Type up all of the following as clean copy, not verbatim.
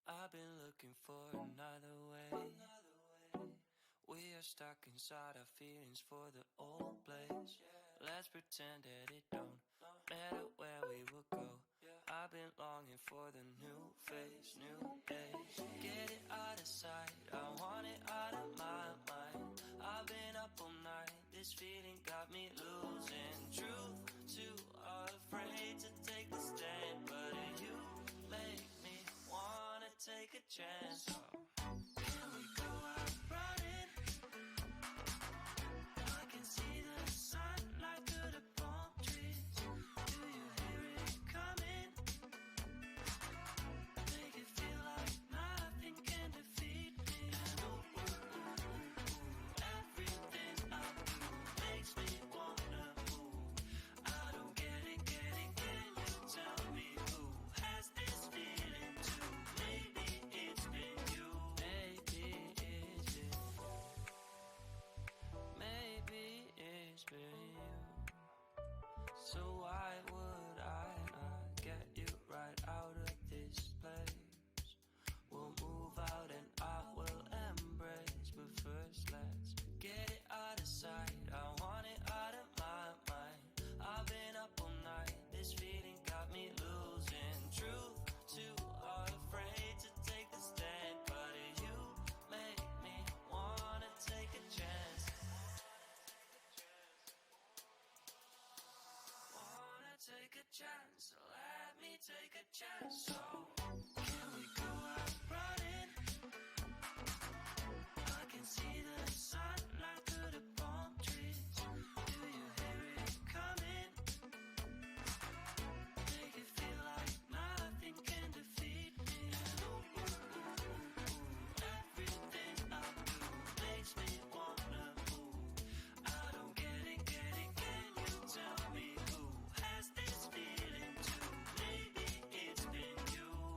I've been looking for another way. We are stuck inside our feelings for the old place. Let's pretend that it don't matter where we will go. I've been longing for the new phase, new days. Get it out of sight, I want it out of my mind. I've been up all night, this feeling got me losing truth. Too afraid to take the stand, but you make me wanna take a chance. So can we go out running? I can see the sunlight through the palm trees. Do you hear it coming? Make it feel like nothing can defeat me. And everything I do makes me wanna move. I don't get it, can you tell me who has this feeling too? Maybe it's been you. Maybe it's been. Maybe it's been you. So why would I not get you right out of this place? We'll move out and I will embrace. But first let's get it out of sight, I want it out of my mind. I've been up all night, this feeling got me losing truth. Too afraid to take the stand, but you make me wanna take a chance. Wanna take a chance, so let me take a chance. So can we go out running? I can see the sunlight through the palm trees. Do you hear it coming? Make it feel like nothing can defeat me. And everything I do makes me wanna move. I don't get it, can you tell me who has this feeling too? Maybe it's been you.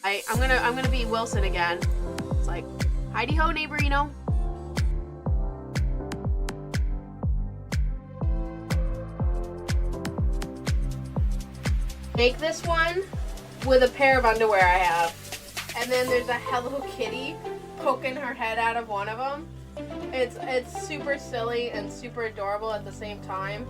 I'm gonna be Wilson again. It's like, Heidi ho, neighborino. Make this one with a pair of underwear I have. And then there's a Hello Kitty poking her head out of one of them. It's super silly and super adorable at the same time.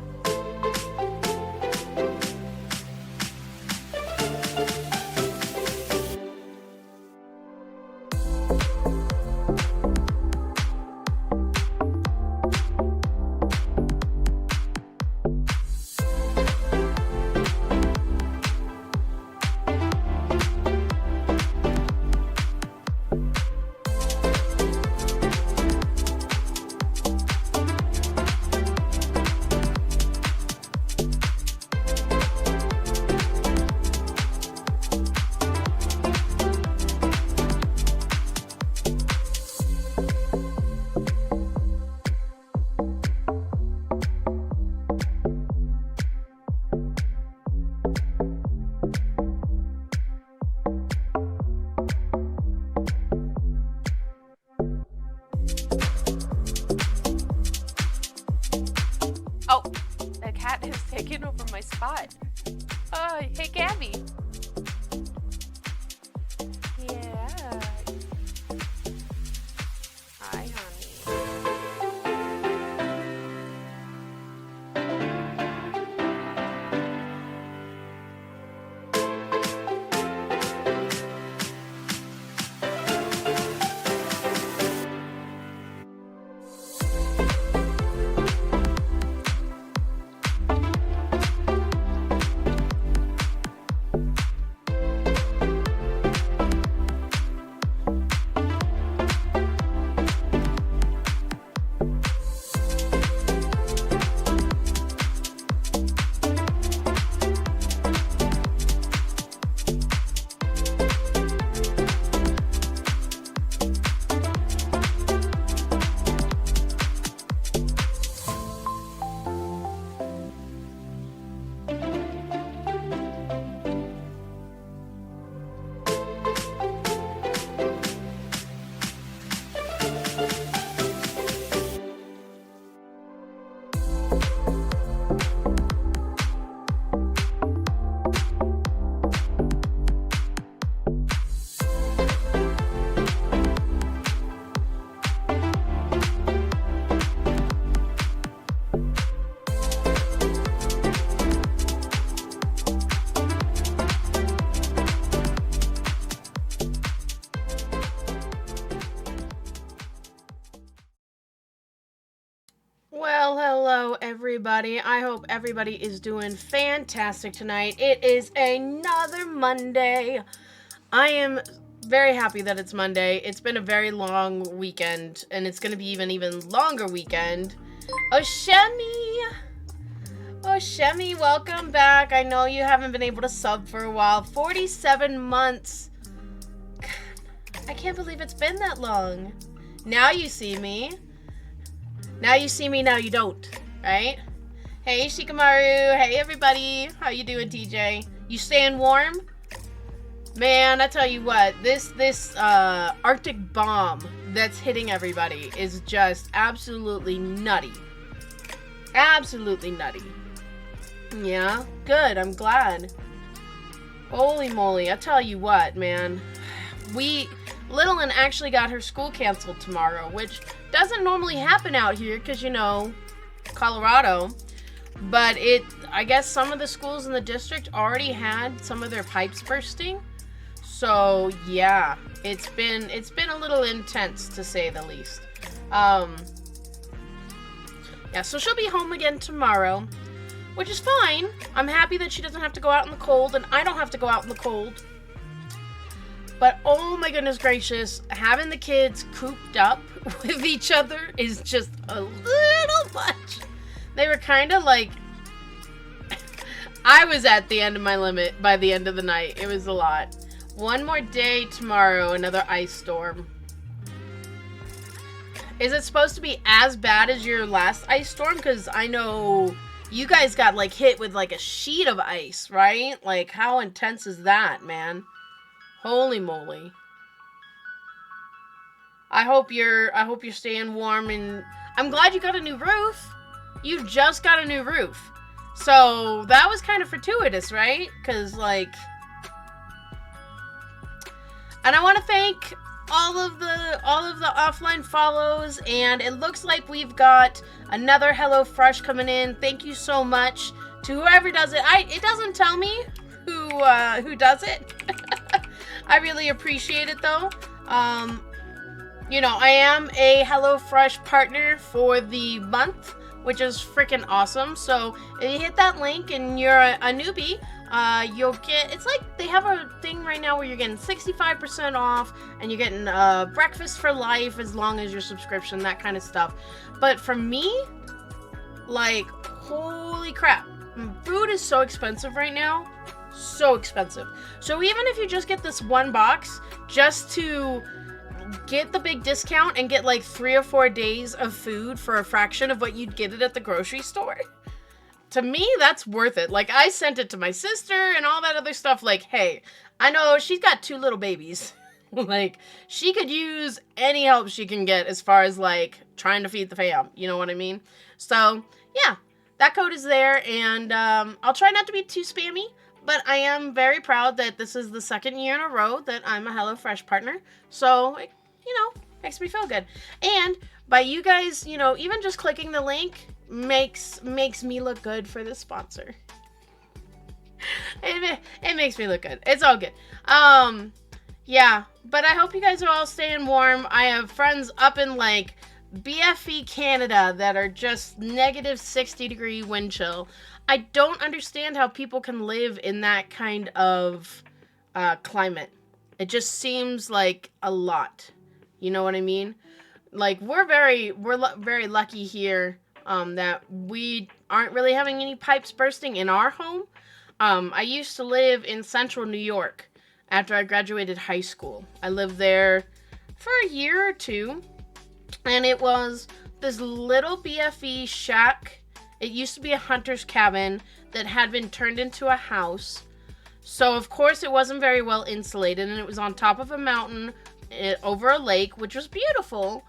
Oh, the cat has taken over my spot. Hey, Gabby. Yeah. Hi, honey. Well, hello everybody. I hope everybody is doing fantastic tonight. It is another Monday. I am very happy that it's Monday. It's been a very long weekend, and it's going to be even longer weekend. Oshemi! Oshemi, welcome back. I know you haven't been able to sub for a while. 47 months. God, I can't believe it's been that long. Now you see me. Now you see me, now you don't, right? Hey, Shikamaru. Hey, everybody. How you doing, TJ? You staying warm? Man, I tell you what, this Arctic bomb that's hitting everybody is just absolutely nutty. Absolutely nutty. Yeah, good. I'm glad. Holy moly, I tell you what, man. Littleton actually got her school canceled tomorrow, which doesn't normally happen out here because, you know, Colorado. But I guess some of the schools in the district already had some of their pipes bursting. So, yeah, it's been a little intense, to say the least. Yeah, so she'll be home again tomorrow, which is fine. I'm happy that she doesn't have to go out in the cold, and I don't have to go out in the cold. But, oh my goodness gracious, having the kids cooped up with each other is just a little much. They were kind of like, I was at the end of my limit by the end of the night. It was a lot. One more day tomorrow, another ice storm. Is it supposed to be as bad as your last ice storm? Because I know you guys got, like, hit with, like, a sheet of ice, right? Like, how intense is that, man? Holy moly. I hope you're staying warm, and I'm glad you got a new roof. You just got a new roof. So that was kind of fortuitous, right? Cuz like, and I want to thank all of the offline follows, and it looks like we've got another HelloFresh coming in. Thank you so much to whoever does it. It doesn't tell me who does it. I really appreciate it though. I am a HelloFresh partner for the month, which is freaking awesome. So if you hit that link and you're a newbie, you'll get, it's like they have a thing right now where you're getting 65% off, and you're getting breakfast for life as long as your subscription, that kind of stuff. But for me, like, holy crap, food is so expensive right now. So expensive. So even if you just get this one box, just to get the big discount and get like 3 or 4 days of food for a fraction of what you'd get it at the grocery store, to me, that's worth it. Like, I sent it to my sister and all that other stuff. Like, hey, I know she's got 2 little babies. Like, she could use any help she can get as far as, like, trying to feed the fam. You know what I mean? So, yeah, that code is there, and I'll try not to be too spammy, but I am very proud that this is the second year in a row that I'm a HelloFresh partner. So, makes me feel good. And by you guys, even just clicking the link makes me look good for the sponsor. It makes me look good. It's all good. Yeah, but I hope you guys are all staying warm. I have friends up in like BFE Canada that are just negative 60-degree wind chill. I don't understand how people can live in that kind of climate. It just seems like a lot. You know what I mean? Like, we're very lucky here that we aren't really having any pipes bursting in our home. I used to live in central New York after I graduated high school. I lived there for a year or two, and it was this little BFE shack. It used to be a hunter's cabin that had been turned into a house. So, of course, it wasn't very well insulated, and it was on top of a mountain over a lake, which was beautiful.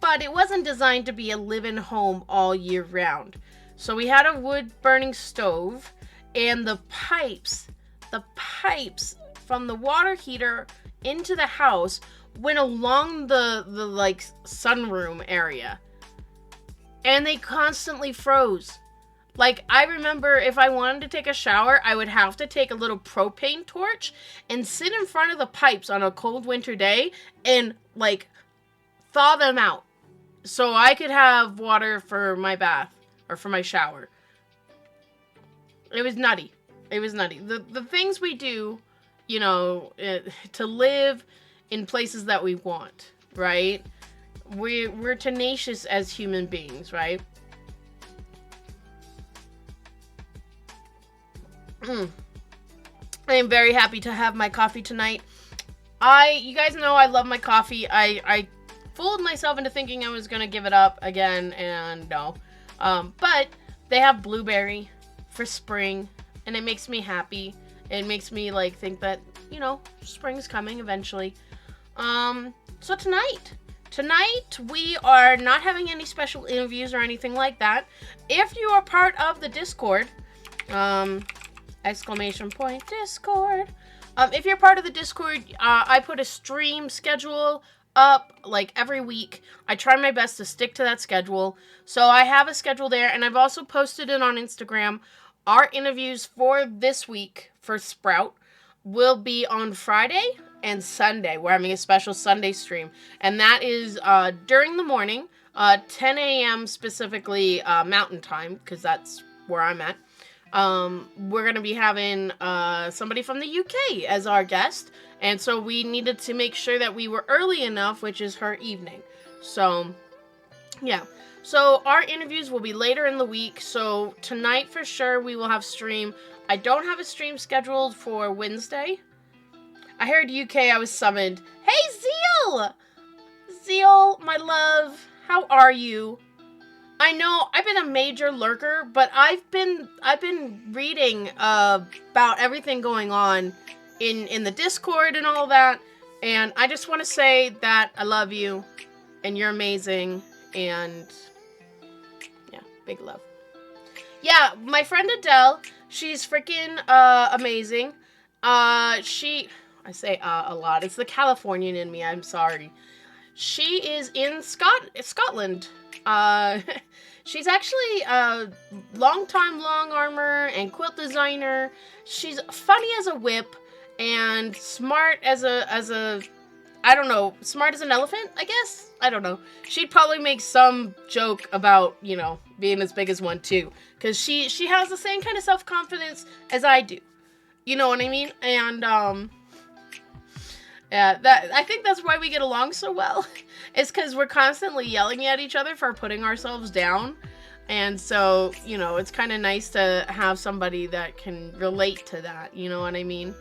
But it wasn't designed to be a live-in home all year round. So we had a wood-burning stove, and the pipes from the water heater into the house went along the like sunroom area. And they constantly froze. Like, I remember if I wanted to take a shower, I would have to take a little propane torch and sit in front of the pipes on a cold winter day and, like, thaw them out so I could have water for my bath or for my shower. It was nutty. The things we do, to live in places that we want, right? We're tenacious as human beings, right? I am very happy to have my coffee tonight. You guys know I love my coffee. I fooled myself into thinking I was going to give it up again, and no. But they have blueberry for spring, and it makes me happy. It makes me, like, think that, spring's coming eventually. So tonight we are not having any special interviews or anything like that. If you are part of the Discord, exclamation point Discord. If you're part of the Discord, I put a stream schedule up like every week. I try my best to stick to that schedule. So I have a schedule there, and I've also posted it on Instagram. Our interviews for this week for Sprout will be on Friday and Sunday. We're having a special Sunday stream, and that is during the morning, 10 a.m. specifically Mountain Time, because that's where I'm at. We're going to be having somebody from the UK as our guest, and so we needed to make sure that we were early enough, which is her evening. So, yeah. So, our interviews will be later in the week, so tonight for sure we will have stream. I don't have a stream scheduled for Wednesday. I heard UK, I was summoned. Hey, Zeal! Zeal, my love, how are you? I know I've been a major lurker, but I've been reading about everything going on in the Discord and all that, and I just want to say that I love you, and you're amazing, and yeah, big love. Yeah, my friend Adele, she's freaking amazing. I say a lot. It's the Californian in me. I'm sorry. She is in Scotland. Uh, she's actually a long-time long armor and quilt designer. She's funny as a whip and smart as a I don't know, smart as an elephant, I guess? I don't know. She'd probably make some joke about, being as big as one too. Because she has the same kind of self-confidence as I do. You know what I mean? And, yeah, I think that's why we get along so well. It's because we're constantly yelling at each other for putting ourselves down. And so, it's kind of nice to have somebody that can relate to that. You know what I mean?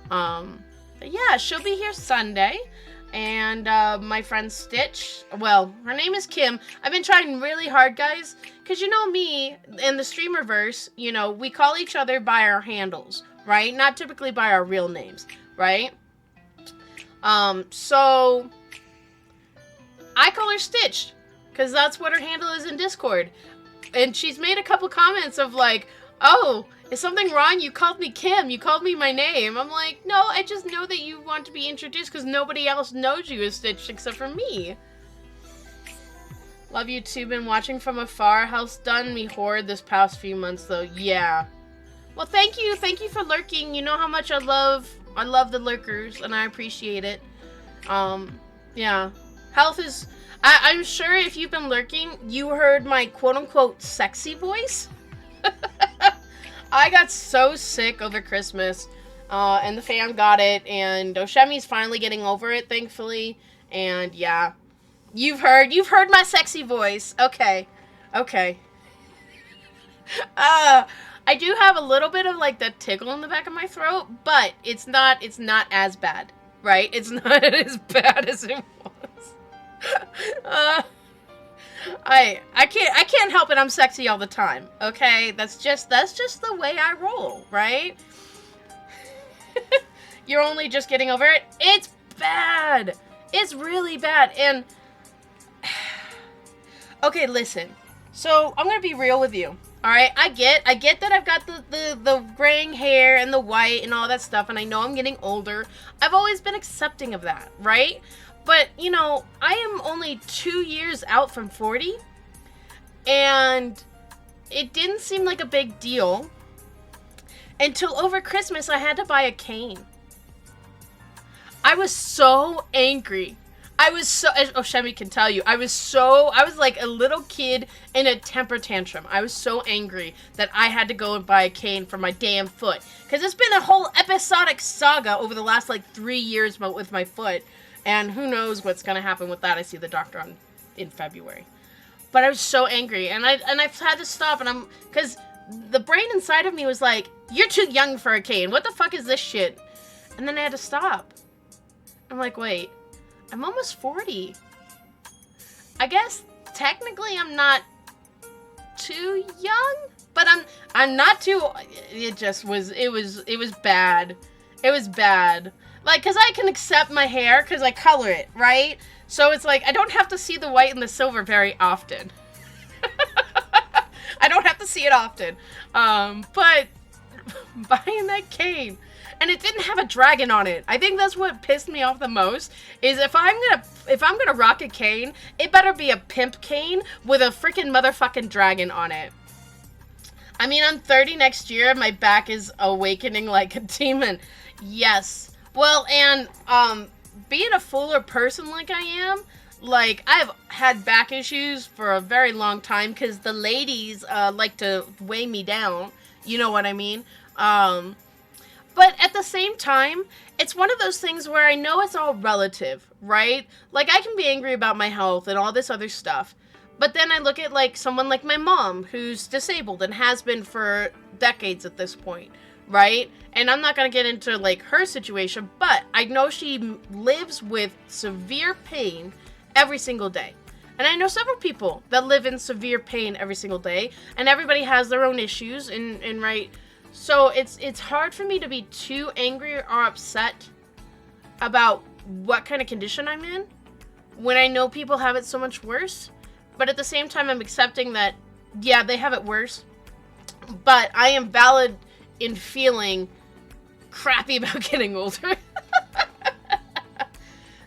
But yeah, she'll be here Sunday. And my friend Stitch, well, her name is Kim. I've been trying really hard, guys. Because you know me, in the streamerverse, we call each other by our handles, right? Not typically by our real names, right? So I call her Stitch, because that's what her handle is in Discord. And she's made a couple comments of like, oh, is something wrong? You called me Kim. You called me my name. I'm like, no, I just know that you want to be introduced because nobody else knows you as Stitch except for me. Love you too. Been watching from afar. How's done me horrid this past few months though. Yeah. Well, thank you. Thank you for lurking. You know how much I love the lurkers and I appreciate it. Yeah. Health is... I'm sure if you've been lurking, you heard my quote-unquote sexy voice. I got so sick over Christmas, and the fam got it, and Oshemi's finally getting over it, thankfully, and yeah. You've heard my sexy voice. Okay. I do have a little bit of, like, that tickle in the back of my throat, but it's not as bad, right? It's not as bad as it was. I can't help it. I'm sexy all the time. Okay, that's just the way I roll, right? You're only just getting over it. It's bad. It's really bad. And okay, listen. So I'm gonna be real with you. All right, I get that I've got the graying hair and the white and all that stuff, and I know I'm getting older. I've always been accepting of that, right? But, I am only 2 years out from 40, and it didn't seem like a big deal until over Christmas I had to buy a cane. I was so angry. As Oshemi can tell you, I was like a little kid in a temper tantrum. I was so angry that I had to go and buy a cane for my damn foot. Because it's been a whole episodic saga over the last, 3 years with my foot. And who knows what's going to happen with that. I see the doctor in February. But I was so angry. And I've had to stop. Because the brain inside of me was like, you're too young for a cane. What the fuck is this shit? And then I had to stop. I'm like, wait. I'm almost 40. I guess technically I'm not too young. But I'm not too... It was bad. It was bad. Because I can accept my hair because I color it, right? So it's like, I don't have to see the white and the silver very often. I don't have to see it often. But buying that cane, and it didn't have a dragon on it. I think that's what pissed me off the most, is if I'm gonna rock a cane, it better be a pimp cane with a freaking motherfucking dragon on it. I mean, I'm 30 next year, my back is awakening like a demon. Yes. Well, and, being a fuller person like I am, I've had back issues for a very long time, because the ladies, like to weigh me down, you know what I mean? But at the same time, it's one of those things where I know it's all relative, right? I can be angry about my health and all this other stuff, but then I look at, someone like my mom, who's disabled and has been for decades at this point. Right? And I'm not going to get into, her situation, but I know she lives with severe pain every single day. And I know several people that live in severe pain every single day, and everybody has their own issues, and right. So it's hard for me to be too angry or upset about what kind of condition I'm in when I know people have it so much worse. But at the same time, I'm accepting that, yeah, they have it worse, but I am valid in feeling crappy about getting older.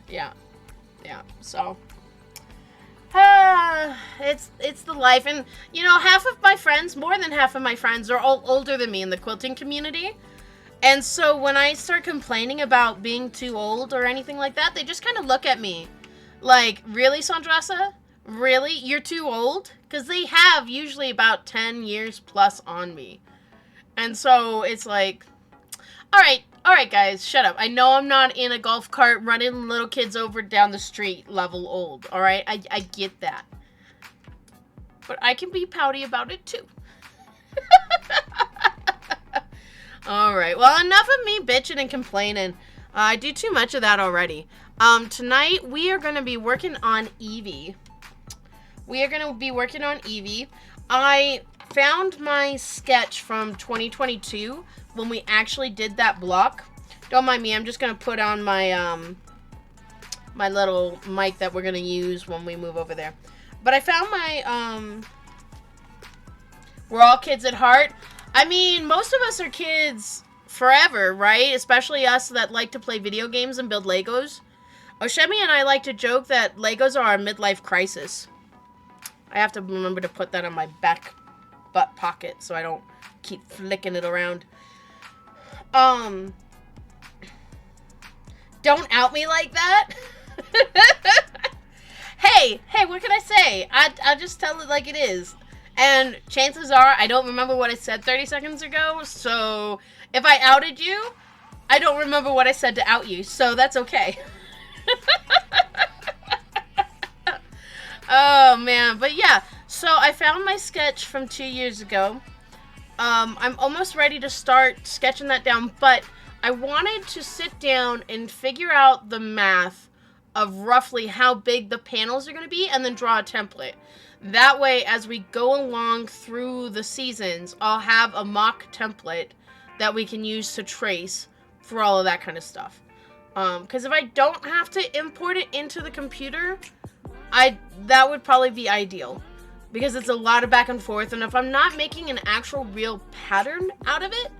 Yeah. So it's the life. And half of my friends, more than half of my friends, are all older than me in the quilting community. And so when I start complaining about being too old or anything like that, they just kind of look at me like, really, Sandrasa? Really? You're too old? Because they have usually about 10 years plus on me. And so it's like, all right, guys, shut up. I know I'm not in a golf cart running little kids over down the street level old, all right? I get that. But I can be pouty about it, too. All right, well, enough of me bitching and complaining. I do too much of that already. Tonight, we are going to be working on Eevee. I found my sketch from 2022 when we actually did that block. Don't mind me, I'm just going to put on my my little mic that we're going to use when we move over there. But I found my we're all kids at heart. I mean, most of us are kids forever, right? Especially us that like to play video games and build Legos. Oshemi and I like to joke that Legos are our midlife crisis. I have to remember to put that on my back butt pocket so I don't keep flicking it around. Don't out me like that. Hey, what can I say? I just tell it like it is. And chances are I don't remember what I said 30 seconds ago, so if I outed you, I don't remember what I said to out you, so that's okay. Oh, man. But yeah, so I found my sketch from 2 years ago. I'm almost ready to start sketching that down, but I wanted to sit down and figure out the math of roughly how big the panels are going to be and then draw a template. That way, as we go along through the seasons, I'll have a mock template that we can use to trace for all of that kind of stuff. Because if I don't have to import it into the computer, that would probably be ideal. Because it's a lot of back and forth, and if I'm not making an actual real pattern out of it,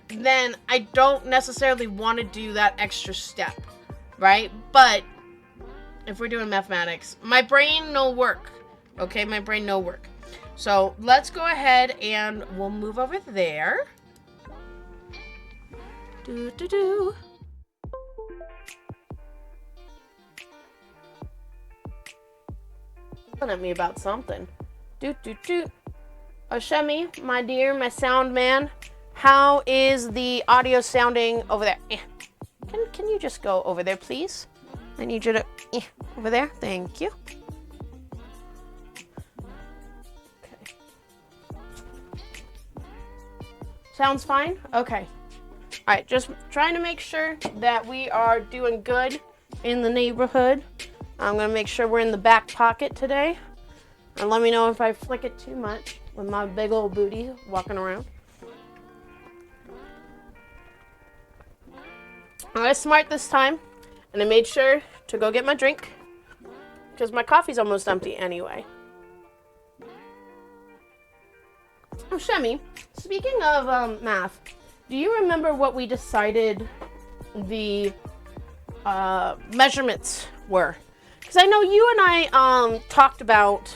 then I don't necessarily want to do that extra step, right? But if we're doing mathematics, my brain no work. Okay, my brain no work. So let's go ahead and we'll move over there. At me about something. Oshemi, my dear, my sound man, how is the audio sounding over there? Can you just go over there, please? I need you to over there. Thank you. Okay. Sounds fine? Okay. All right, just trying to make sure that we are doing good in the neighborhood. I'm going to make sure we're in the back pocket today. And let me know if I flick it too much with my big old booty walking around. I was smart this time, and I made sure to go get my drink because my coffee's almost empty anyway. Oh, Shemi, speaking of math, do you remember what we decided the measurements were? Because I know you and I talked about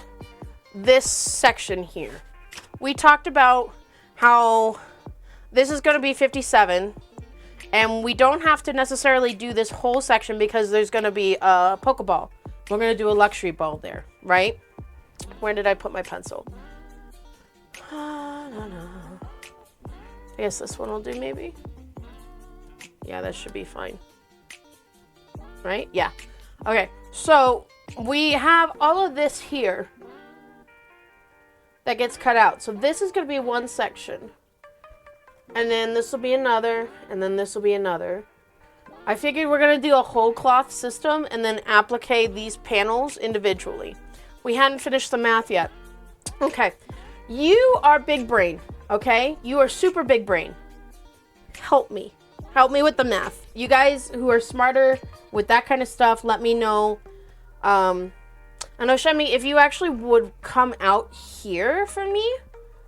this section here. We talked about how this is going to be 57, and we don't have to necessarily do this whole section because there's going to be a Pokeball. We're going to do a luxury ball there, right? Where did I put my pencil? I guess this one will do, maybe. Yeah, that should be fine. Right? Yeah. Okay, so we have all of this here that gets cut out. So this is going to be one section. And then this will be another. And then this will be another. I figured we're going to do a whole cloth system and then applique these panels individually. We hadn't finished the math yet. Okay. You are big brain, okay? You are super big brain. Help me. Help me with the math. You guys who are smarter with that kind of stuff, let me know. And Oshemi, if you actually would come out here for me,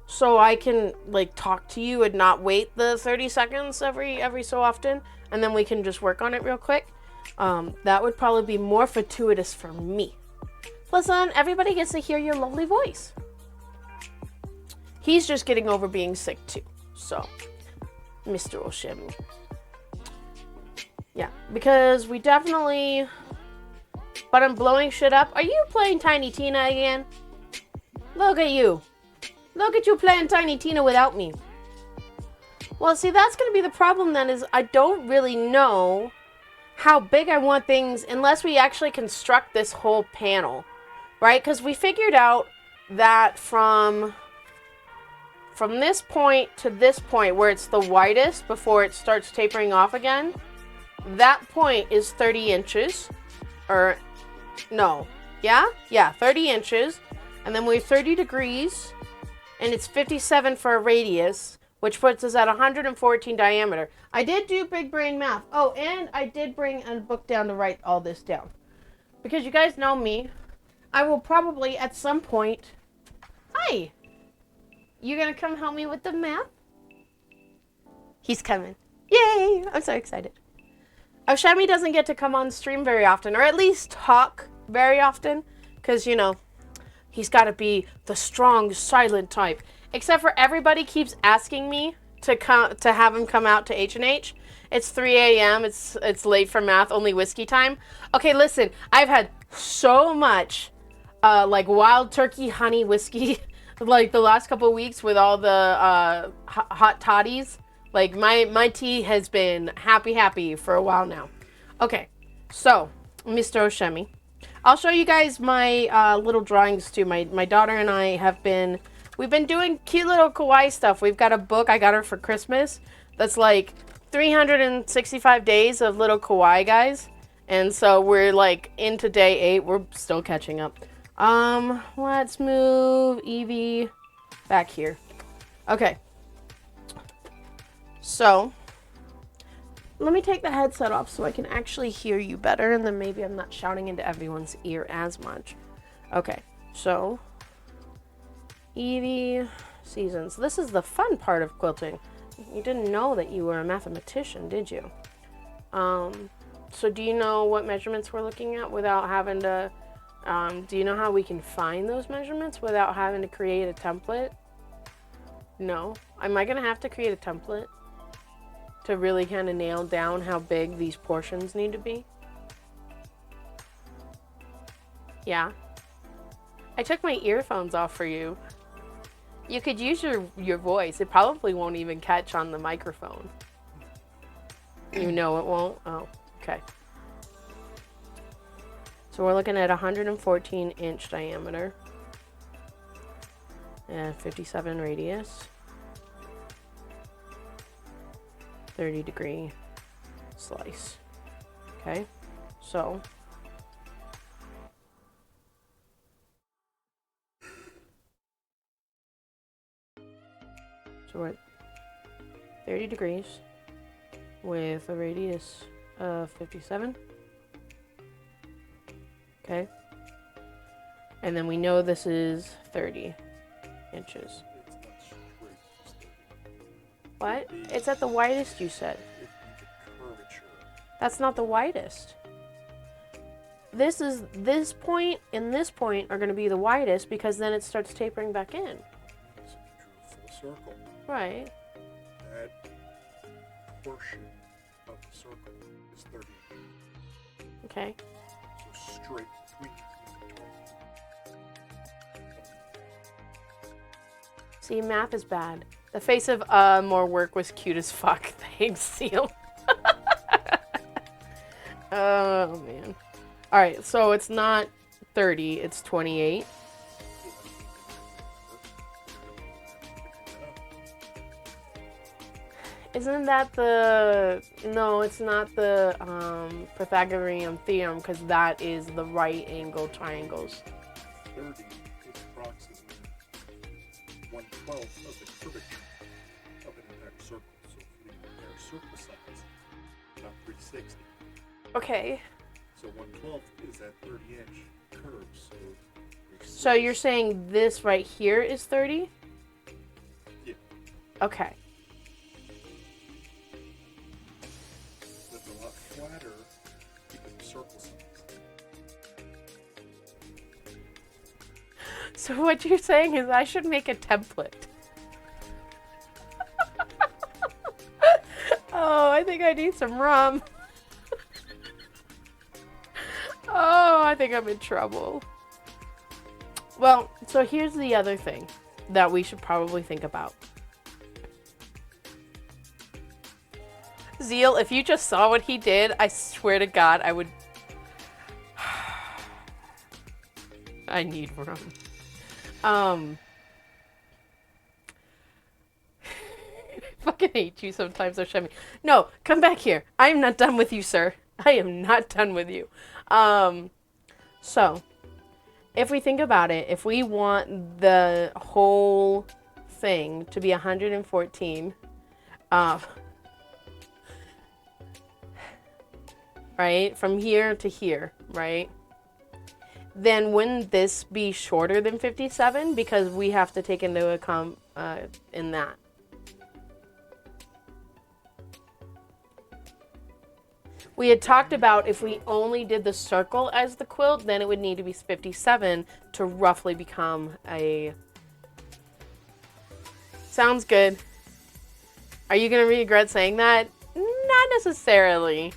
so I can, like, talk to you and not wait the 30 seconds every so often, and then we can just work on it real quick. That would probably be more fortuitous for me. Plus, then, everybody gets to hear your lovely voice. He's just getting over being sick, too. So, Mr. Oshemi. Yeah, because we definitely... But I'm blowing shit up. Are you playing Tiny Tina again? Look at you. Look at you playing Tiny Tina without me. Well, see, that's going to be the problem then, is I don't really know how big I want things unless we actually construct this whole panel, right? Because we figured out that from this point to this point, where it's the widest before it starts tapering off again, that point is 30 inches. Or, no. Yeah? Yeah, 30 inches. And then we're 30 degrees. And it's 57 for a radius, which puts us at 114 diameter. I did do big brain math. Oh, and I did bring a book down to write all this down. Because you guys know me. I will probably, at some point... Hi! You gonna come help me with the math? He's coming. Yay! I'm so excited. Oshemi doesn't get to come on stream very often, or at least talk very often, because, you know, he's got to be the strong, silent type. Except for everybody keeps asking me to have him come out to H&H. It's 3 a.m. It's late for math, only whiskey time. Okay, listen, I've had so much, like, wild turkey honey whiskey, like, the last couple of weeks with all the hot toddies. Like, my tea has been happy for a while now. Okay, so, Mr. Oshemi. I'll show you guys my little drawings, too. My daughter and I we've been doing cute little kawaii stuff. We've got a book I got her for Christmas that's like 365 days of little kawaii guys. And so we're, like, into day 8. We're still catching up. Let's move Eevee back here. Okay. So, let me take the headset off so I can actually hear you better, and then maybe I'm not shouting into everyone's ear as much. Okay, so, Eevee seasons. This is the fun part of quilting. You didn't know that you were a mathematician, did you? So do you know what measurements we're looking at without having to, do you know how we can find those measurements without having to create a template? No. Am I going to have to create a template to really kind of nail down how big these portions need to be? Yeah. I took my earphones off for you. You could use your voice. It probably won't even catch on the microphone. You know it won't? Oh, okay. So we're looking at 114 inch diameter and 57 radius. 30 degree slice. Okay, so we're at 30 degrees with a radius of 57. Okay, and then we know this is 30 inches. What? It's at the widest, you said. That's not the widest. This point and this point are going to be the widest because then it starts tapering back in. So if you drew a full circle. Right. That portion of the circle is 30. Okay. So straight between. See, math is bad. The face of more work was cute as fuck. Thanks, Seal. Oh, man. Alright, so it's not 30, it's 28. Isn't that the... No, it's not the Pythagorean theorem, because that is the right angle triangles. 30 is approximately 1/12 of the curvature of an entire circle. So if we compare circle size, about 360. Okay. So 1/12 is that 30-inch curve. So you're saying this right here is 30? Yeah. Okay. That's a lot flatter because of circle size. So what you're saying is I should make a template. Oh, I think I need some rum. Oh, I think I'm in trouble. Well, so here's the other thing that we should probably think about. Zeal, if you just saw what he did, I swear to God, I would... I need rum. I fucking hate you sometimes, Oshemi. No, come back here. I am not done with you, sir. I am not done with you. So, if we think about it, if we want the whole thing to be 114, right, from here to here, right, then wouldn't this be shorter than 57? Because we have to take into account in that. We had talked about if we only did the circle as the quilt, then it would need to be 57 to roughly become a... Sounds good. Are you going to regret saying that? Not necessarily.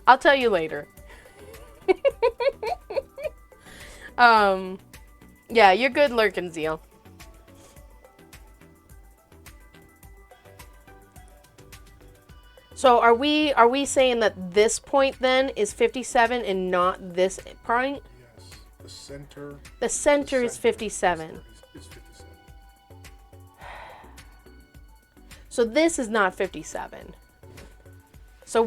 I'll tell you later. Yeah, you're good lurking, Zeal. So are we saying that this point then is 57 and not this point? Yes. The center. The center is 57. Is 57. So this is not 57. So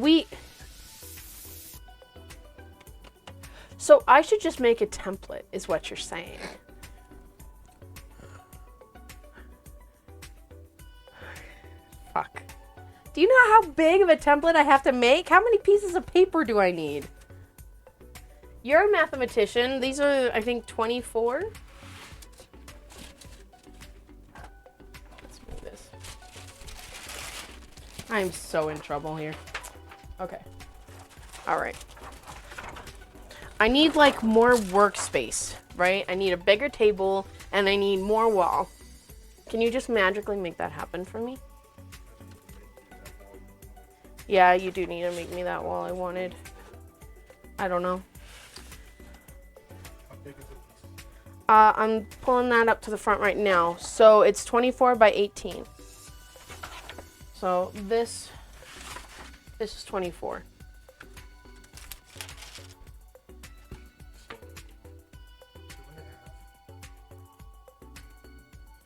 I should just make a template, is what you're saying. Fuck. Do you know how big of a template I have to make? How many pieces of paper do I need? You're a mathematician. These are, I think, 24. Let's move this. I'm so in trouble here. Okay. All right. I need, like, more workspace, right? I need a bigger table, and I need more wall. Can you just magically make that happen for me? Yeah, you do need to make me that wall I wanted. I don't know. How big is it? I'm pulling that up to the front right now. So it's 24 by 18. So this is 24. So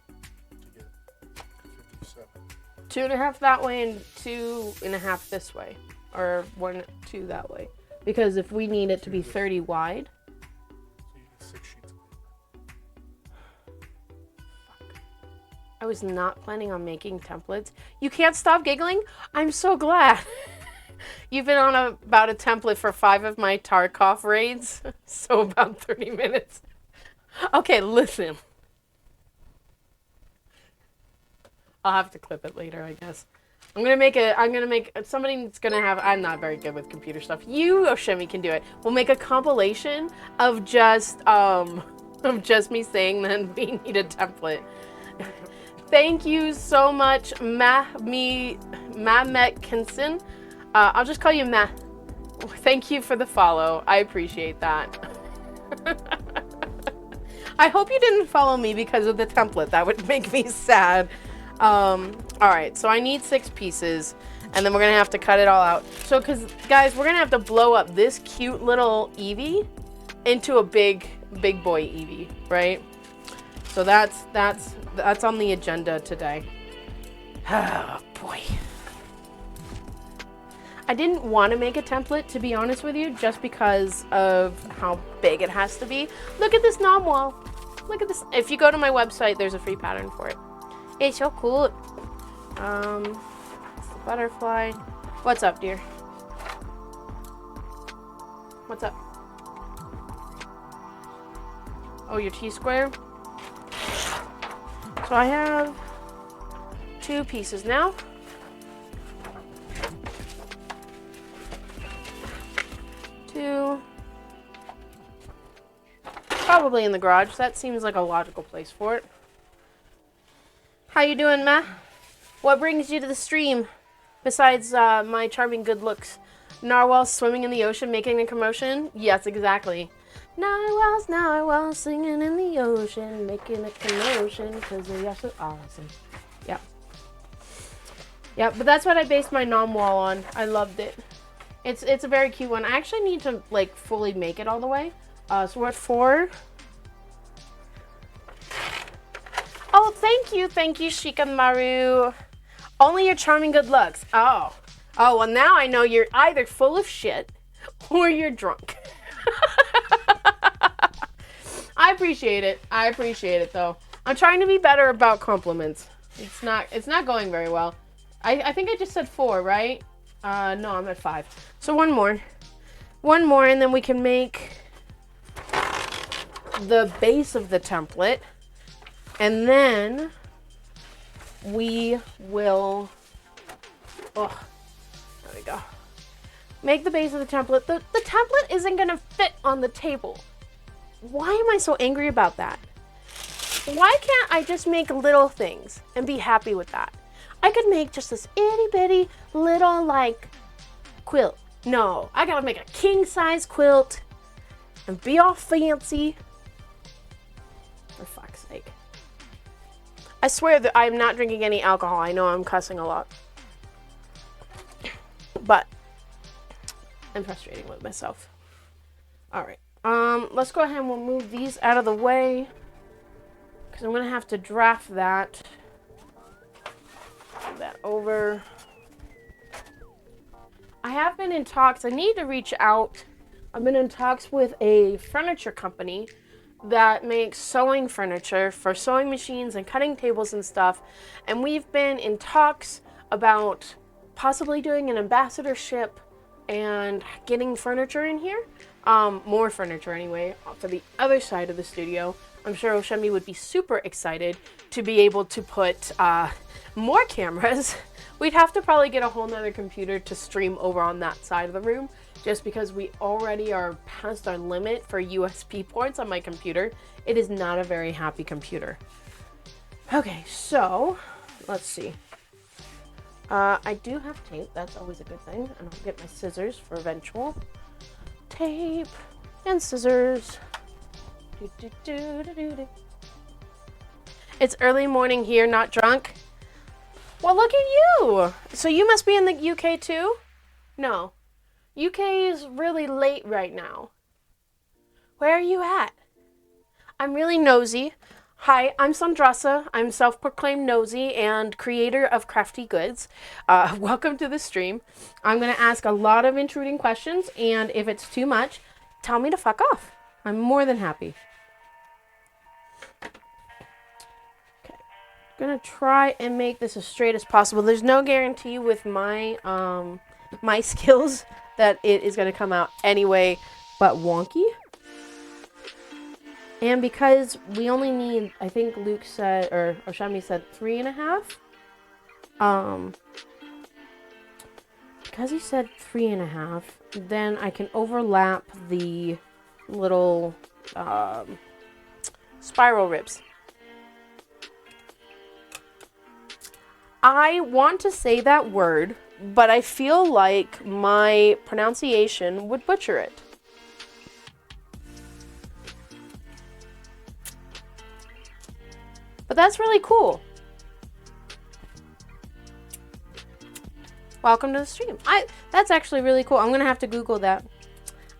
2.5 to get 57. 2.5 that way and 2.5 this way, or 2 that way. Because if we need it to be 30 wide. So you need 6 sheets of paper. I was not planning on making templates. You can't stop giggling? I'm so glad. You've been on about a template for 5 of my Tarkov raids. So about 30 minutes. Okay, listen. I'll have to clip it later, I guess. I'm gonna make somebody's gonna have, I'm not very good with computer stuff. You, Oshemi, can do it. We'll make a compilation of just me saying then we need a template. Thank you so much, Metkinson. I'll just call you Ma. Thank you for the follow. I appreciate that. I hope you didn't follow me because of the template. That would make me sad. Alright, so I need 6 pieces, and then we're gonna have to cut it all out. So, guys, we're gonna have to blow up this cute little Eevee into a big boy Eevee, right? So that's on the agenda today. Oh, boy. I didn't want to make a template, to be honest with you, just because of how big it has to be. Look at this knob wall. Look at this. If you go to my website, there's a free pattern for it. It's so cool. It's the butterfly. What's up, dear? What's up? Oh, your T-square? So I have 2 pieces now. Probably in the garage. That seems like a logical place for it. How you doing, Ma? What brings you to the stream? Besides my charming good looks. Narwhals swimming in the ocean making a commotion? Yes, exactly. Narwhals singing in the ocean making a commotion because they are so awesome. Yep. Yep, but that's what I based my nom-wall on. I loved it. It's a very cute one. I actually need to like fully make it all the way. So we're at 4. Oh, thank you, Shikamaru. Only your charming good looks. Oh, well now I know you're either full of shit or you're drunk. I appreciate it though. I'm trying to be better about compliments. It's not going very well. I think I just said 4, right? No, I'm at 5. So one more, and then we can make the base of the template, and then we will, there we go, make the base of the template. The template isn't gonna fit on the table. Why am I so angry about that? Why can't I just make little things and be happy with that? I could make just this itty bitty little like quilt. No, I gotta make a king size quilt and be all fancy. For fuck's sake. I swear that I'm not drinking any alcohol. I know I'm cussing a lot. But I'm frustrating with myself. Alright. Let's go ahead and we'll move these out of the way. Because I'm going to have to draft that. Move that over. I have been in talks. I need to reach out. I've been in talks with a furniture company that makes sewing furniture for sewing machines and cutting tables and stuff. And we've been in talks about possibly doing an ambassadorship and getting furniture in here. More furniture anyway, for the other side of the studio. I'm sure Oshemi would be super excited to be able to put more cameras. We'd have to probably get a whole nother computer to stream over on that side of the room, just because we already are past our limit for USB ports on my computer. It is not a very happy computer. Okay, so let's see. I do have tape. That's always a good thing. And I'll get my scissors for eventual. Tape and scissors. It's early morning here, not drunk. Well, look at you. So you must be in the UK too? No. UK is really late right now. Where are you at? I'm really nosy. Hi, I'm Sandrasa. I'm self-proclaimed nosy and creator of crafty goods. Welcome to the stream. I'm going to ask a lot of intruding questions, and if it's too much, tell me to fuck off. I'm more than happy. Okay. I'm going to try and make this as straight as possible. There's no guarantee with my my skills that it is going to come out anyway but wonky. And because we only need, I think Luke said, or Oshami said 3.5. Because he said 3.5, then I can overlap the little spiral ribs. I want to say that word, but I feel like my pronunciation would butcher it. But that's really cool. Welcome to the stream. That's actually really cool. I'm gonna have to Google that.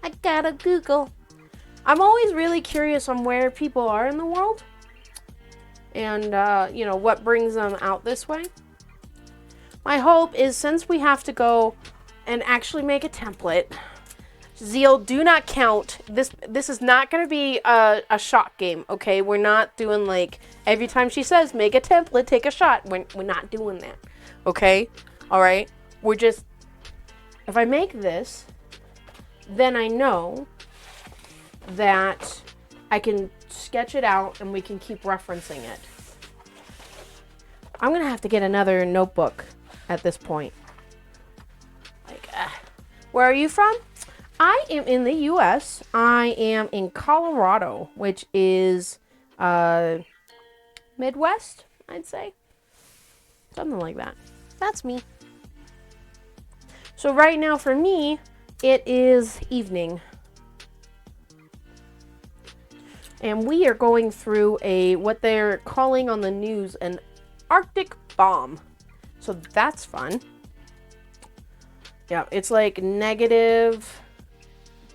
I gotta Google. I'm always really curious on where people are in the world. And, you know, what brings them out this way. My hope is, since we have to go and actually make a template, Zeal, do not count. This is not going to be a shot game, okay? We're not doing like every time she says make a template, take a shot. We're not doing that, okay? All right? We're just, if I make this, then I know that I can sketch it out and we can keep referencing it. I'm going to have to get another notebook at this point. Like, where are you from? I am in the U.S. I am in Colorado, which is Midwest, I'd say. Something like that. That's me. So right now for me, it is evening. And we are going through what they're calling on the news an Arctic bomb. So that's fun. Yeah, it's like negative...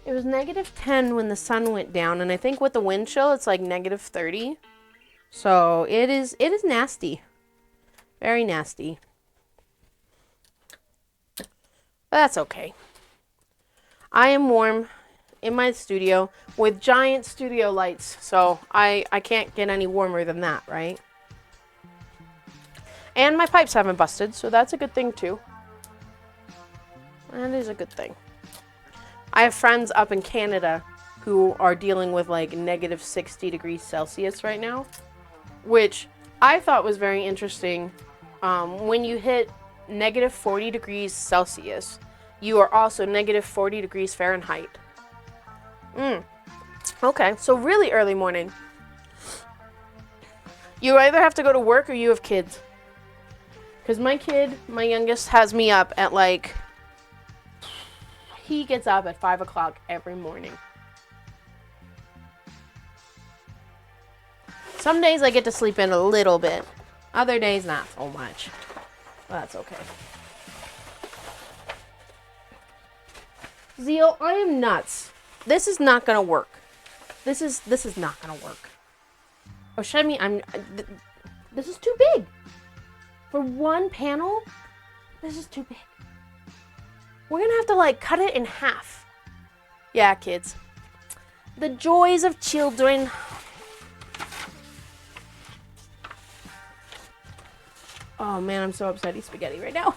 It was negative 10 when the sun went down, and I think with the wind chill, it's like negative 30. So it is nasty. Very nasty. But that's okay. I am warm in my studio with giant studio lights, so I can't get any warmer than that, right? And my pipes haven't busted, so that's a good thing too. That is a good thing. I have friends up in Canada who are dealing with like negative 60 degrees Celsius right now, which I thought was very interesting. When you hit negative 40 degrees Celsius, you are also negative 40 degrees Fahrenheit. Okay, so really early morning. You either have to go to work or you have kids. Because my kid, my youngest, has me up at like... He gets up at 5 o'clock every morning. Some days I get to sleep in a little bit. Other days, not so much. Well, that's okay. Zeal, I am nuts. This is not gonna work. This is not gonna work. Oh, Shemi, this is too big. For one panel, this is too big. We're gonna have to like cut it in half. Yeah, kids. The joys of children. Oh man, I'm so upset he's spaghetti right now.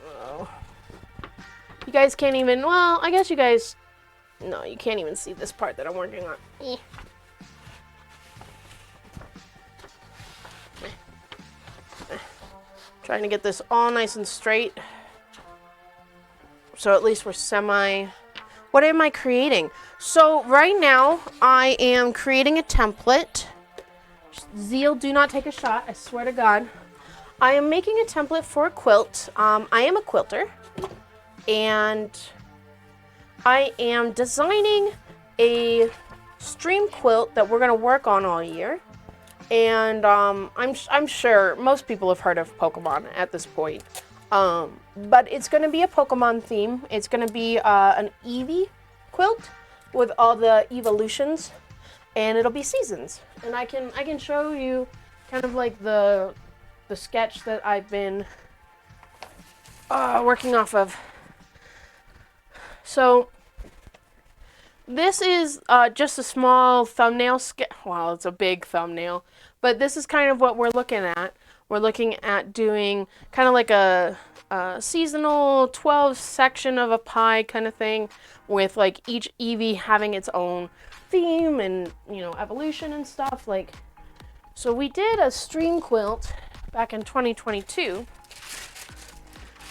Oh. You guys can't even, well, I guess you guys, no, you can't even see this part that I'm working on. Trying to get this all nice and straight. So at least we're semi... What am I creating? So right now, I am creating a template. Zeal, do not take a shot, I swear to God. I am making a template for a quilt. I am a quilter. And I am designing a stream quilt that we're going to work on all year. And I'm sure most people have heard of Pokemon at this point. But it's going to be a Pokemon theme. It's going to be an Eevee quilt with all the evolutions, and it'll be seasons. And I can show you kind of like the sketch that I've been working off of. So this is just a small thumbnail sketch. Well, it's a big thumbnail, but this is kind of what we're looking at. We're looking at doing kind of like a seasonal 12 section of a pie kind of thing, with like each Eevee having its own theme and, you know, evolution and stuff. Like, so we did a stream quilt back in 2022.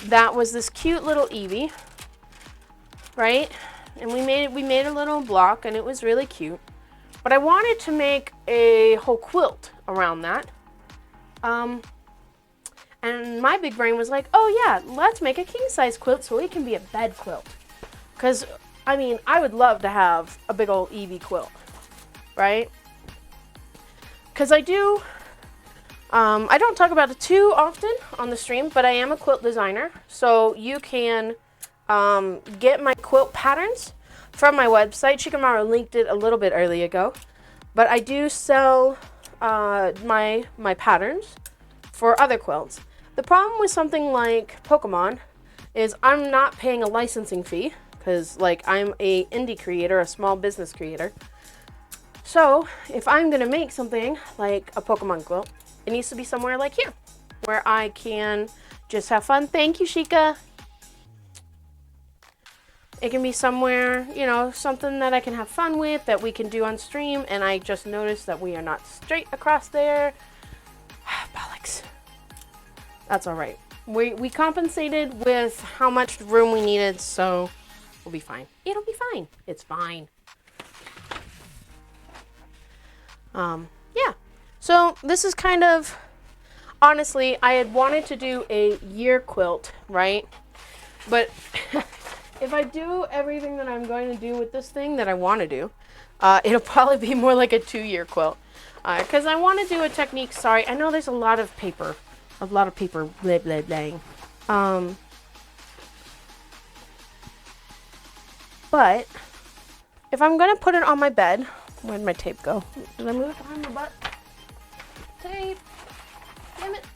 That was this cute little Eevee, right? And we made a little block, and it was really cute. But I wanted to make a whole quilt around that. And my big brain was like, oh yeah, let's make a king-size quilt so it can be a bed quilt. Because, I mean, I would love to have a big old Eevee quilt, right? Because I do, I don't talk about it too often on the stream, but I am a quilt designer. So you can get my quilt patterns from my website. Shikamaru linked it a little bit early ago. But I do sell my patterns for other quilts. The problem with something like Pokemon is I'm not paying a licensing fee because like I'm a indie creator, a small business creator. So if I'm gonna make something like a Pokemon quilt, it needs to be somewhere like here where I can just have fun. Thank you, Sheikah. It can be somewhere, you know, something that I can have fun with, that we can do on stream. And I just noticed that we are not straight across there. Bollocks. That's all right. We compensated with how much room we needed, so we'll be fine. It'll be fine. It's fine. Yeah. So this is kind of, honestly, I had wanted to do a year quilt, right? But if I do everything that I'm going to do with this thing that I want to do, it'll probably be more like a 2-year quilt. Because I want to do a technique, sorry, I know there's a lot of paper, blah, blah, blah. But if I'm going to put it on my bed, where'd my tape go? Did I move it behind my butt? Tape. Damn it.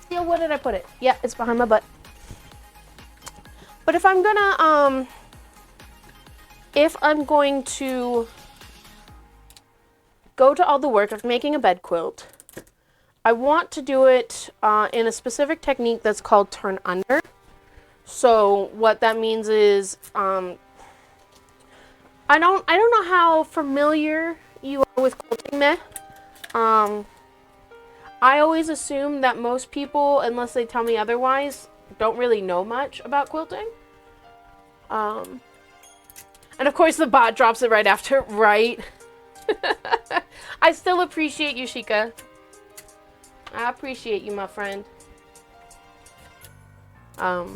Steel, where did I put it? Yeah, it's behind my butt. But if I'm going to go to all the work of making a bed quilt, I want to do it in a specific technique that's called turn under. So what that means is, I don't know how familiar you are with quilting, meh. I always assume that most people, unless they tell me otherwise, don't really know much about quilting. And of course the bot drops it right after, right? I still appreciate you, Sheikah. I appreciate you, my friend. But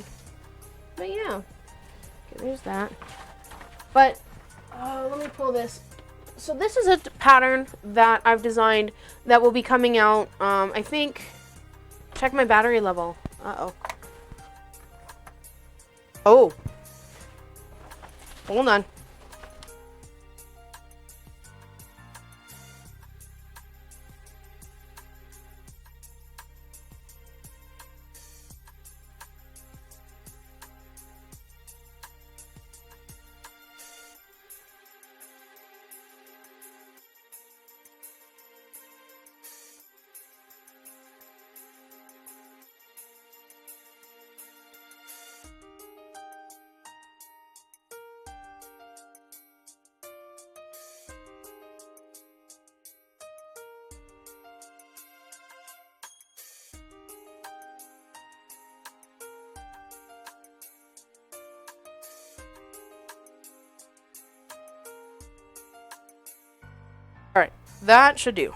yeah. Okay, there's that. But, let me pull this. So this is a pattern that I've designed that will be coming out, I think, check my battery level. Uh-oh. Oh. Hold on. Alright, that should do.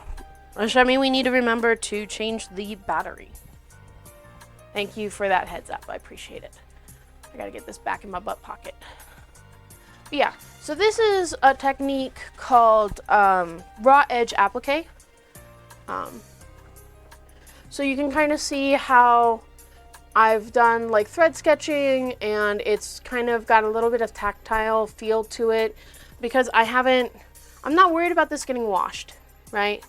Which I mean we need to remember to change the battery. Thank you for that heads up. I appreciate it. I gotta get this back in my butt pocket. But yeah, so this is a technique called raw edge applique. So you can kind of see how I've done like thread sketching, and it's kind of got a little bit of tactile feel to it because I'm not worried about this getting washed, right?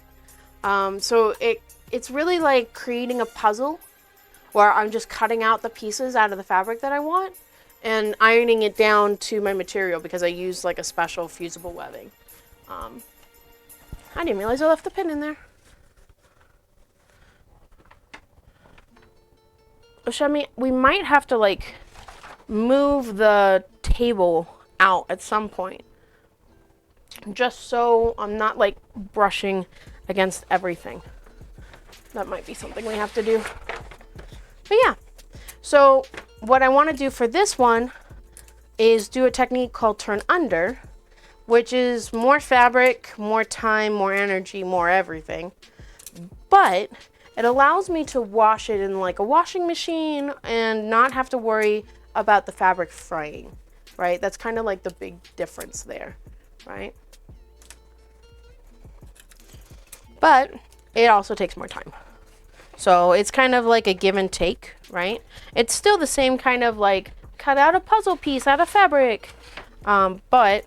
So it's really like creating a puzzle where I'm just cutting out the pieces out of the fabric that I want and ironing it down to my material because I use like a special fusible webbing. I didn't realize I left the pin in there. Shami, we might have to like move the table out at some point. Just so I'm not like brushing against everything. That might be something we have to do. But yeah, so what I want to do for this one is do a technique called turn under, which is more fabric, more time, more energy, more everything. But it allows me to wash it in like a washing machine and not have to worry about the fabric fraying, right? That's kind of like the big difference there, right? But it also takes more time. So it's kind of like a give and take, right? It's still the same kind of like cut out a puzzle piece out of fabric. But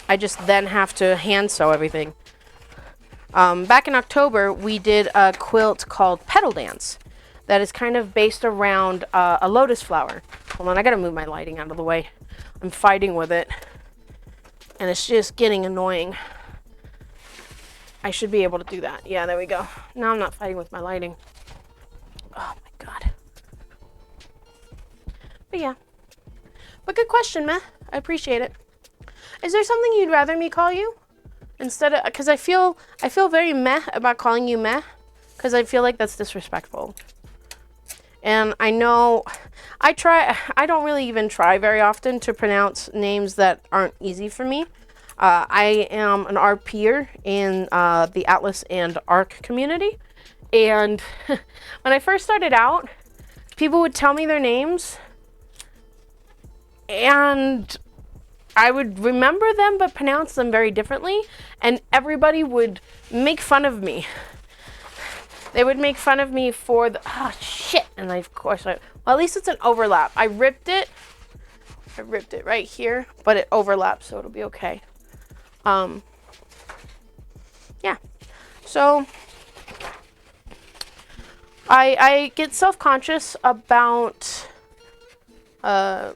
I just then have to hand sew everything. Back in October, we did a quilt called Petal Dance that is kind of based around a lotus flower. Hold on, I gotta move my lighting out of the way. I'm fighting with it, and it's just getting annoying. I should be able to do that. Yeah, there we go. Now I'm not fighting with my lighting. Oh my god. But yeah. But good question, meh. I appreciate it. Is there something you'd rather me call you? Instead of, because I feel very meh about calling you meh, because I feel like that's disrespectful. And I know, I don't really even try very often to pronounce names that aren't easy for me. I am an RPer in the Atlas and ARC community. And when I first started out, people would tell me their names, and I would remember them but pronounce them very differently, and everybody would make fun of me. They would make fun of me for the, oh shit, and well, at least it's an overlap. I ripped it right here, but it overlaps, so it'll be okay. Yeah, so I get self-conscious about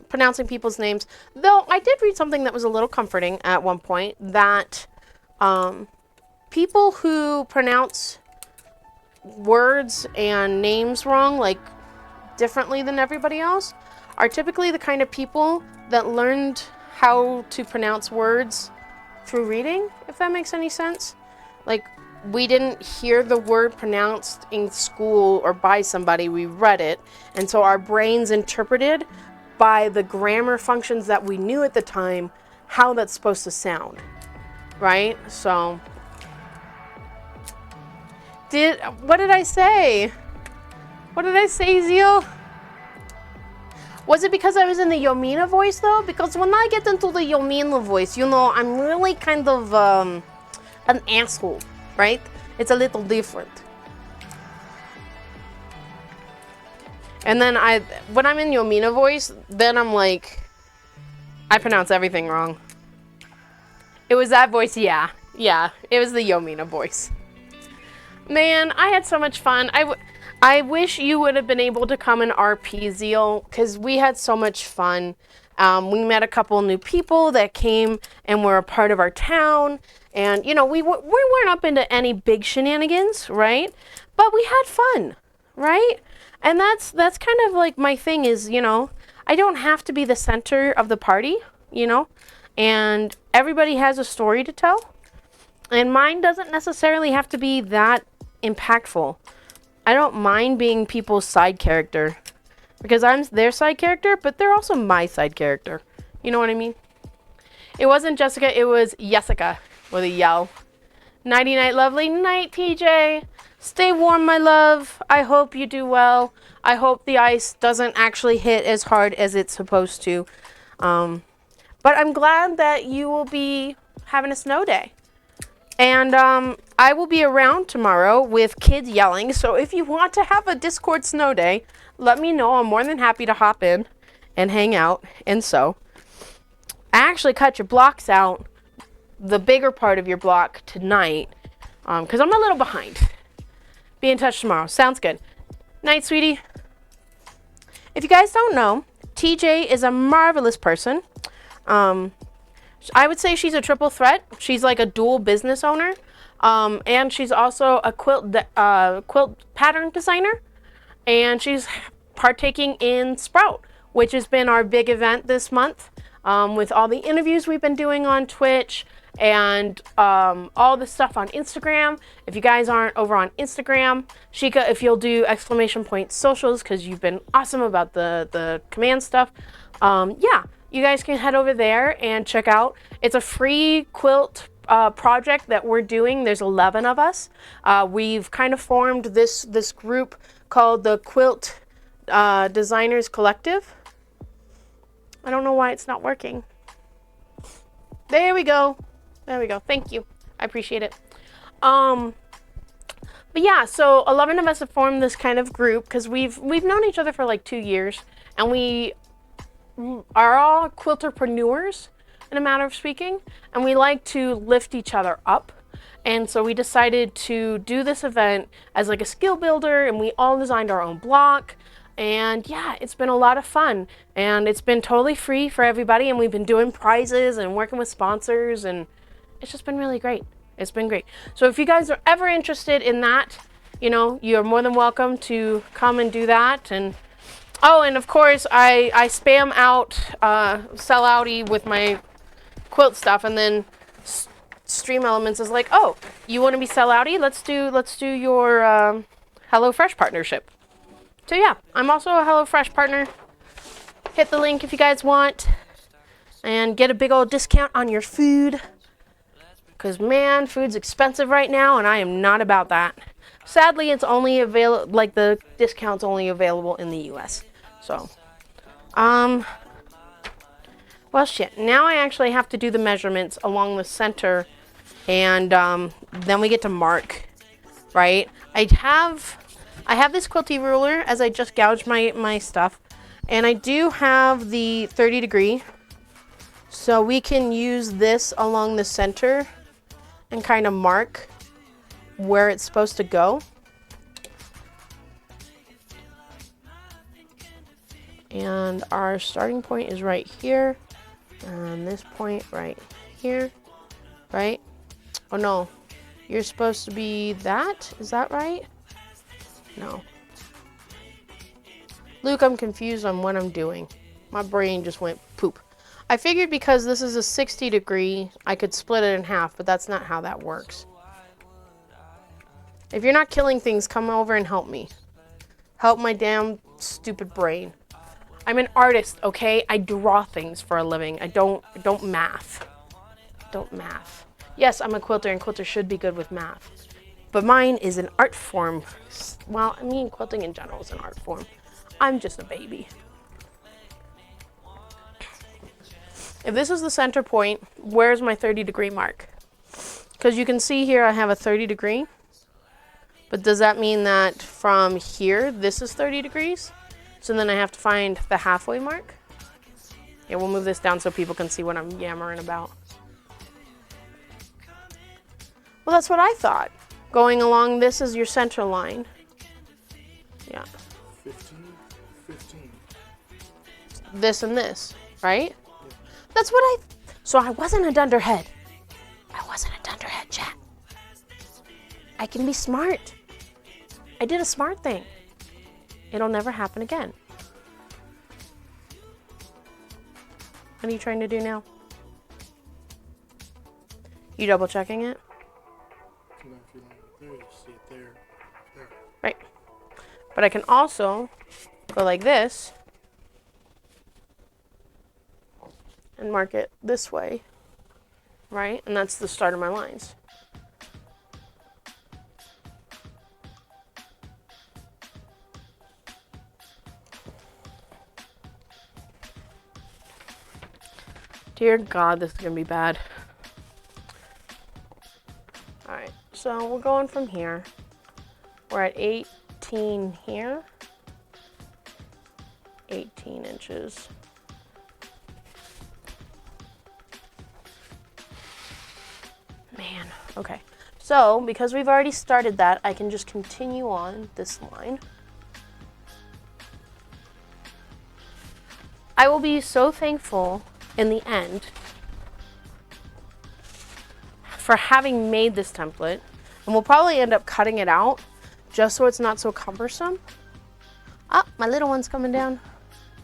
pronouncing people's names, though I did read something that was a little comforting at one point, that people who pronounce words and names wrong, like differently than everybody else, are typically the kind of people that learned how to pronounce words through reading, if that makes any sense. Like, we didn't hear the word pronounced in school or by somebody, we read it, and so our brains interpreted by the grammar functions that we knew at the time how that's supposed to sound, right? So what did I say? What did I say, Zeal? Was it because I was in the Yomina voice, though? Because when I get into the Yomina voice, you know, I'm really kind of an asshole, right? It's a little different. And then when I'm in Yomina voice, then I'm like, I pronounce everything wrong. It was that voice, yeah. Yeah, it was the Yomina voice. Man, I had so much fun. I wish you would have been able to come in RP, Zeal, because we had so much fun. We met a couple new people that came and were a part of our town. And, you know, we weren't up into any big shenanigans, right? But we had fun, right? And that's kind of like my thing is, you know, I don't have to be the center of the party, you know? And everybody has a story to tell. And mine doesn't necessarily have to be that impactful. I don't mind being people's side character, because I'm their side character, but they're also my side character. You know what I mean? It wasn't Jessica, it was Jessica with a yell. Nighty night, lovely night, TJ. Stay warm, my love. I hope you do well. I hope the ice doesn't actually hit as hard as it's supposed to. But I'm glad that you will be having a snow day. And I will be around tomorrow with kids yelling. So if you want to have a Discord snow day, let me know. I'm more than happy to hop in and hang out. And so I actually cut your blocks out, the bigger part of your block tonight, because I'm a little behind. Be in touch tomorrow. Sounds good. Night, sweetie. If you guys don't know, TJ is a marvelous person. I would say she's a triple threat. She's like a dual business owner. And she's also a quilt pattern designer. And she's partaking in Sprout, which has been our big event this month, with all the interviews we've been doing on Twitch and all the stuff on Instagram. If you guys aren't over on Instagram, Shika, if you'll do !! socials, because you've been awesome about the command stuff. Yeah, you guys can head over there and check out. It's a free quilt project that we're doing. There's 11 of us. We've kind of formed this group called the Quilt Designers Collective. I don't know why it's not working. There we go. There we go. Thank you. I appreciate it. But yeah, so 11 of us have formed this kind of group because we've known each other for like 2 years, and we are all quilterpreneurs in a matter of speaking, and we like to lift each other up. And so we decided to do this event as like a skill builder, and we all designed our own block. And yeah, it's been a lot of fun, and it's been totally free for everybody, and we've been doing prizes and working with sponsors, and it's just been really great. It's been great. So if you guys are ever interested in that, you know, you're more than welcome to come and do that. And oh, and of course, I spam out Sellouty with my quilt stuff, and then Stream Elements is like, oh, you want to be Sellouty? Let's do your HelloFresh partnership. So yeah, I'm also a HelloFresh partner. Hit the link if you guys want, and get a big old discount on your food. Because man, food's expensive right now, and I am not about that. Sadly, it's only available, like the discount's only available in the US. So, well shit, now I actually have to do the measurements along the center, and then we get to mark, right? I have this quilty ruler, as I just gouged my stuff, and I do have the 30 degree, so we can use this along the center and kind of mark where it's supposed to go. And our starting point is right here, and this point right here, right? Oh no, you're supposed to be that? Is that right? No. Luke, I'm confused on what I'm doing. My brain just went poop. I figured because this is a 60 degree, I could split it in half, but that's not how that works. If you're not killing things, come over and help me. Help my damn stupid brain. I'm an artist, okay? I draw things for a living. I don't math. Don't math. Yes, I'm a quilter, and quilters should be good with math. But mine is an art form. Well, I mean, quilting in general is an art form. I'm just a baby. If this is the center point, where's my 30 degree mark? Because you can see here I have a 30 degree. But does that mean that from here, this is 30 degrees? So then I have to find the halfway mark. Yeah, we'll move this down so people can see what I'm yammering about. Well, that's what I thought. Going along, this is your center line. Yeah. 15, 15. This and this, right? Yeah. That's what so I wasn't a dunderhead. I wasn't a dunderhead, chat. I can be smart. I did a smart thing. It'll never happen again. What are you trying to do now? You double checking it? No, if you line it there, you see it there. There. Right. But I can also go like this and mark it this way, right? And that's the start of my lines. Dear God, this is gonna be bad. All right, so we're going from here. We're at 18 here. 18 inches. Man, okay. So, because we've already started that, I can just continue on this line. I will be so thankful in the end for having made this template, and we'll probably end up cutting it out just so it's not so cumbersome. Ah, my little one's coming down.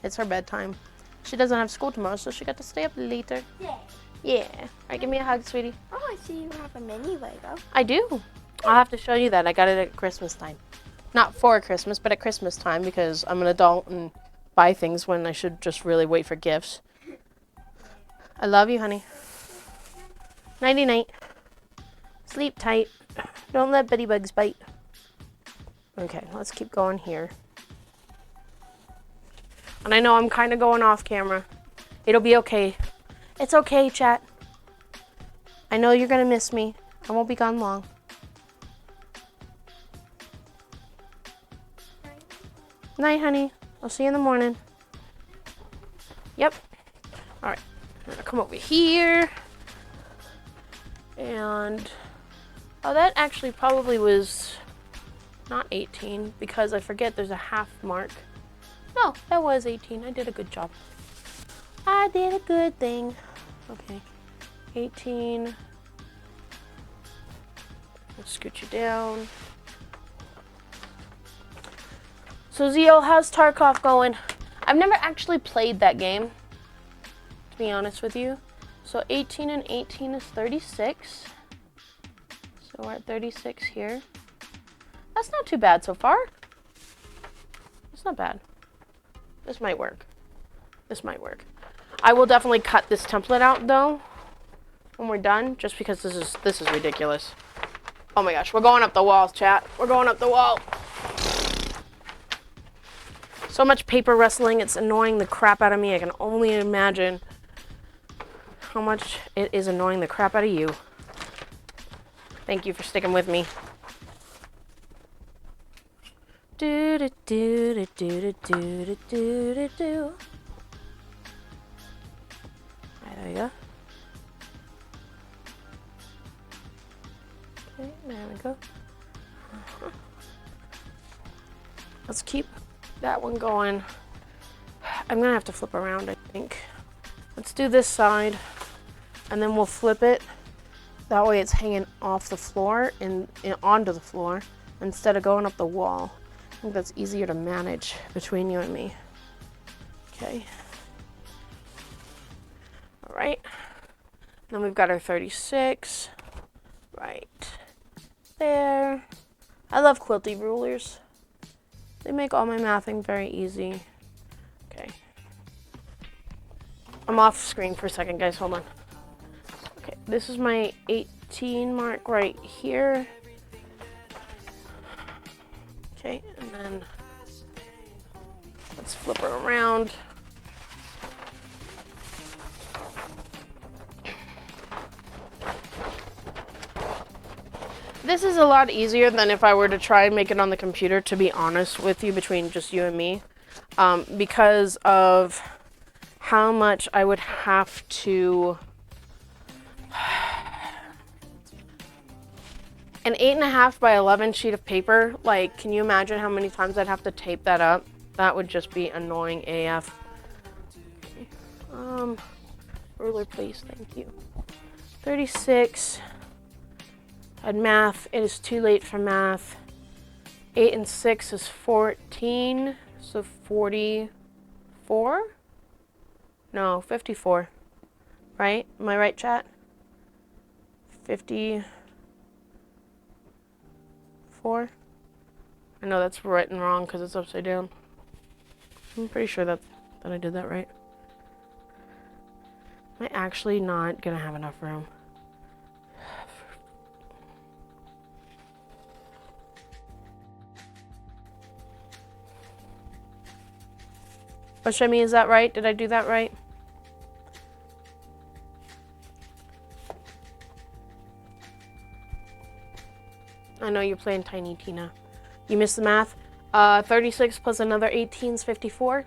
It's her bedtime. She doesn't have school tomorrow, so she got to stay up later. Yeah. Yeah. All right, give me a hug, sweetie. Oh, I see you have a mini Lego. I do. I'll have to show you that. I got it at Christmas time. Not for Christmas, but at Christmas time, because I'm an adult and buy things when I should just really wait for gifts. I love you, honey. Nighty-night. Sleep tight. Don't let Betty Bugs bite. Okay, let's keep going here. And I know I'm kind of going off camera. It'll be okay. It's okay, chat. I know you're going to miss me. I won't be gone long. Night, honey. I'll see you in the morning. Yep. All right. I'm gonna come over here. And Oh, that actually probably was not 18 because I forget there's a half mark. No, that was 18. I did a good job. I did a good thing. Okay. 18. I'll scoot you down. So Zio, how's Tarkov going? I've never actually played that game, to be honest with you. So 18 and 18 is 36. So we're at 36 here. That's not too bad so far. It's not bad. This might work. This might work. I will definitely cut this template out though when we're done, just because this is ridiculous. Oh my gosh, we're going up the wall, chat. We're going up the wall. So much paper wrestling, it's annoying the crap out of me. I can only imagine how much it is annoying the crap out of you. Thank you for sticking with me. Do do do do do do do do do. Right, there we go. Okay, there we go. Let's keep that one going. I'm gonna have to flip around, I think. Let's do this side, and then we'll flip it. That way it's hanging off the floor and onto the floor instead of going up the wall. I think that's easier to manage between you and me. Okay. All right. Then we've got our 36 right there. I love quilty rulers. They make all my mathing very easy. Okay. I'm off screen for a second, guys. Hold on. Okay, this is my 18 mark right here. Okay, and then let's flip her around. This is a lot easier than if I were to try and make it on the computer, to be honest with you, between just you and me, because of how much I would have to... An 8.5 by 11 sheet of paper, like, can you imagine how many times I'd have to tape that up? That would just be annoying AF. Ruler, please, thank you. 36. At math, it is too late for math. 8 and 6 is 14, so 44? No, 54. Right? Am I right, chat? 54? I know that's written wrong because it's upside down. I'm pretty sure that I did that right. Am I actually not gonna have enough room? But Shemi, is that right? Did I do that right? I know you're playing Tiny Tina. You missed the math. 36 plus another 18 is 54.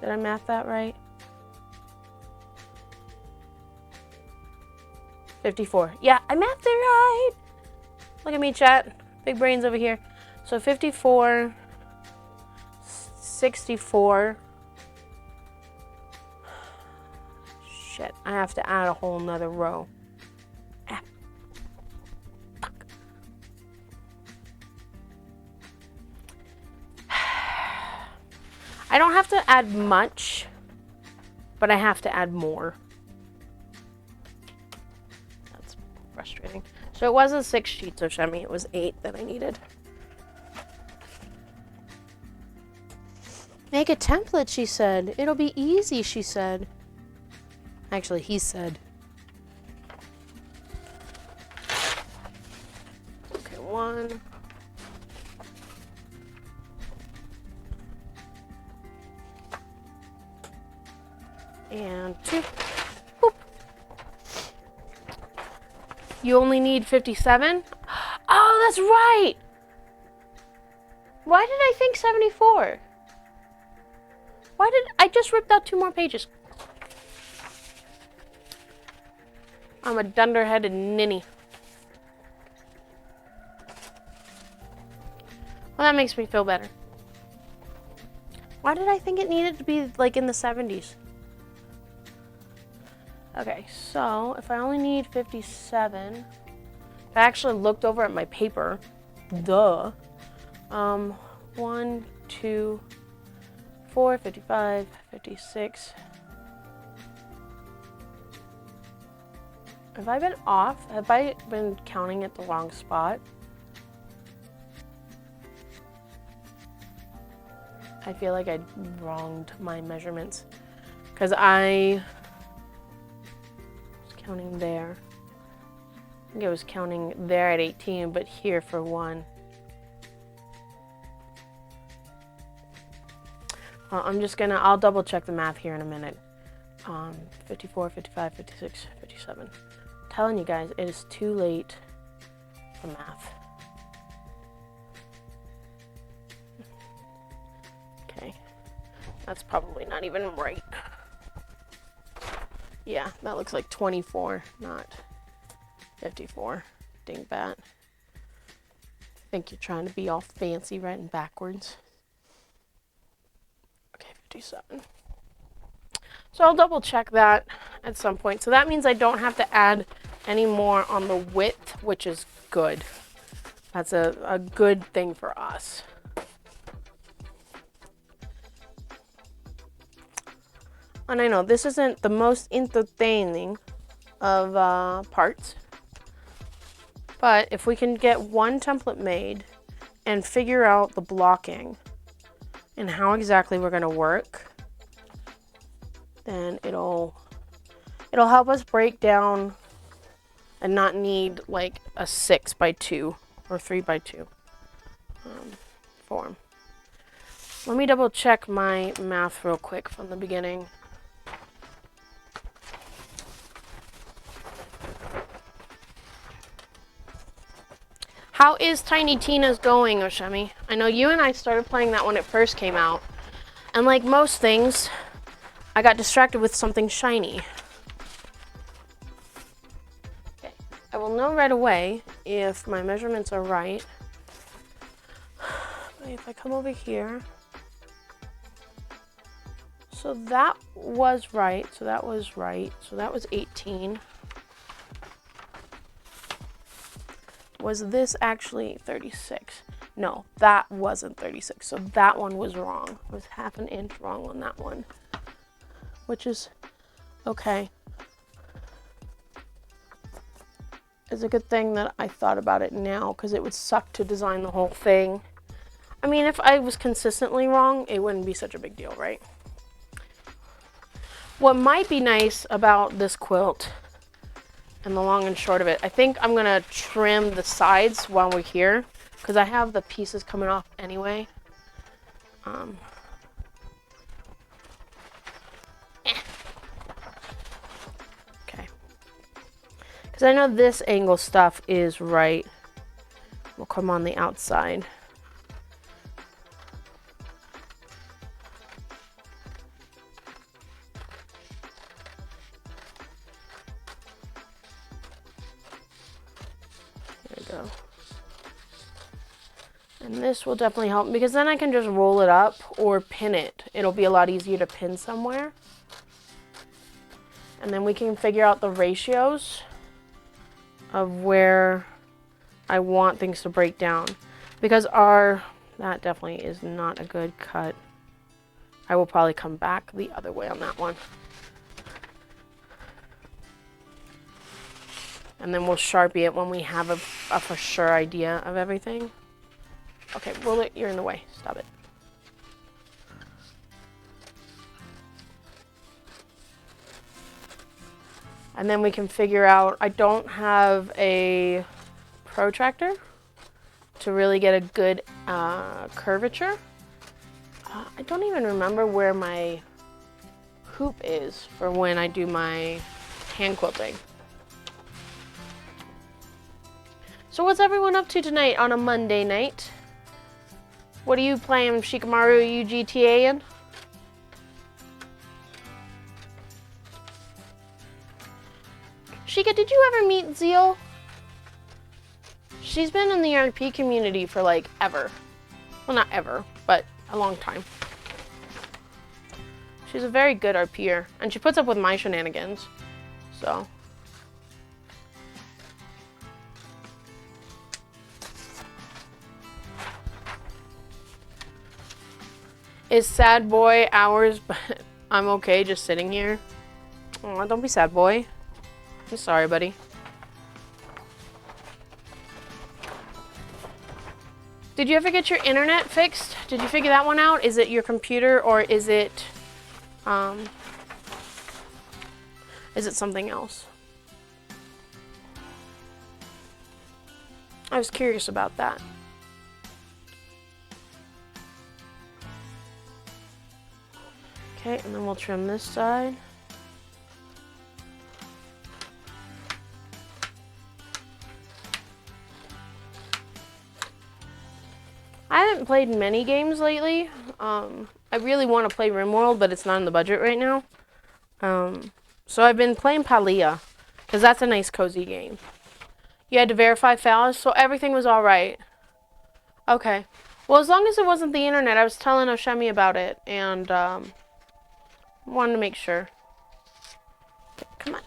Did I math that right? 54. Yeah, I mathed it right. Look at me, chat. Big brains over here. So 54, 64. Shit, I have to add a whole nother row. Ah, fuck. I don't have to add much, but I have to add more. That's frustrating. So it wasn't 6 sheets of Shemi, it was 8 that I needed. Make a template, she said. It'll be easy, she said. Actually, he said. Okay, 1. And 2. Boop. You only need 57? Oh, that's right! Why did I think 74? Why did I just ripped out 2 more pages? I'm a dunderheaded ninny. Well, that makes me feel better. Why did I think it needed to be like in the 70s? Okay, so if I only need 57, I actually looked over at my paper. Duh. 1, 2, 4, 55, 56. Have I been off? Have I been counting at the wrong spot? I feel like I wronged my measurements because I was counting there. I think I was counting there at 18, but here for 1. I'll double check the math here in a minute. 54, 55, 56, 57. I'm telling you guys, it is too late for math. Okay, that's probably not even right. Yeah, that looks like 24, not 54. Dingbat. I think you're trying to be all fancy writing backwards. Okay, 57. So I'll double check that at some point. So that means I don't have to add any more on the width, which is good. That's a good thing for us. And I know this isn't the most entertaining of parts, but if we can get one template made and figure out the blocking and how exactly we're going to work, then it'll help us break down and not need like a 6x2 or 3x2 form. Let me double check my math real quick from the beginning. How is Tiny Tina's going, Oshemi? I know you and I started playing that when it first came out, and like most things, I got distracted with something shiny. Okay, I will know right away if my measurements are right. If I come over here, so that was right, so that was right, so that was 18. Was this actually 36? No, that wasn't 36, so that one was wrong. I was half an inch wrong on that one, which is okay. It's a good thing that I thought about it now, because it would suck to design the whole thing. I mean, if I was consistently wrong, it wouldn't be such a big deal, right? What might be nice about this quilt, and the long and short of it, I think I'm gonna trim the sides while we're here, because I have the pieces coming off anyway. Okay. Because I know this angle stuff is right. We'll come on the outside. There we go. And this will definitely help, because then I can just roll it up or pin it. It'll be a lot easier to pin somewhere. And then we can figure out the ratios of where I want things to break down. Because that definitely is not a good cut. I will probably come back the other way on that one. And then we'll Sharpie it when we have a for sure idea of everything. Okay, you're in the way. Stop it. And then we can figure out, I don't have a protractor to really get a good curvature. I don't even remember where my hoop is for when I do my hand quilting. So what's everyone up to tonight on a Monday night? What are you playing, Shikamaru? Are you GTAing? Shika, did you ever meet Zeal? She's been in the RP community for like ever. Well, not ever, but a long time. She's a very good RPer, and she puts up with my shenanigans. So. Is sad boy hours, but I'm okay just sitting here. Aw, don't be sad boy. I'm sorry, buddy. Did you ever get your internet fixed? Did you figure that one out? Is it your computer or is it something else? I was curious about that. Okay, and then we'll trim this side. I haven't played many games lately. I really want to play RimWorld, but it's not in the budget right now. So I've been playing Palia, because that's a nice, cozy game. You had to verify files, so everything was all right. Okay. Well, as long as it wasn't the internet, I was telling Oshemi about it, and wanted to make sure. Okay, come on.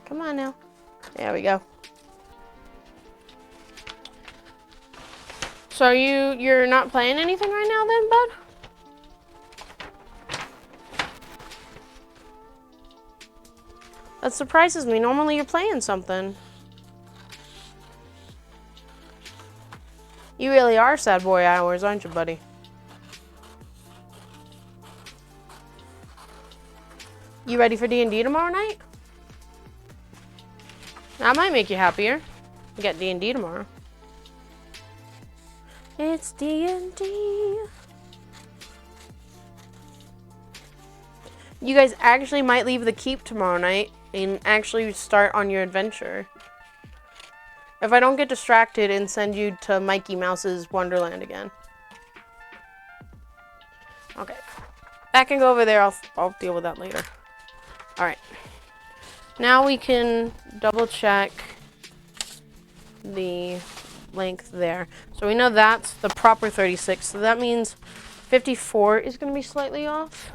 Come on now. There we go. So you're not playing anything right now then, bud? That surprises me. Normally you're playing something. You really are sad boy hours, aren't you, buddy? You ready for D&D tomorrow night? That might make you happier. You get D&D tomorrow. It's D&D. You guys actually might leave the keep tomorrow night and actually start on your adventure. If I don't get distracted and send you to Mikey Mouse's Wonderland again. Okay. I can go over there. I'll deal with that later. Alright. Now we can double check the length there. So we know that's the proper 36. So that means 54 is going to be slightly off.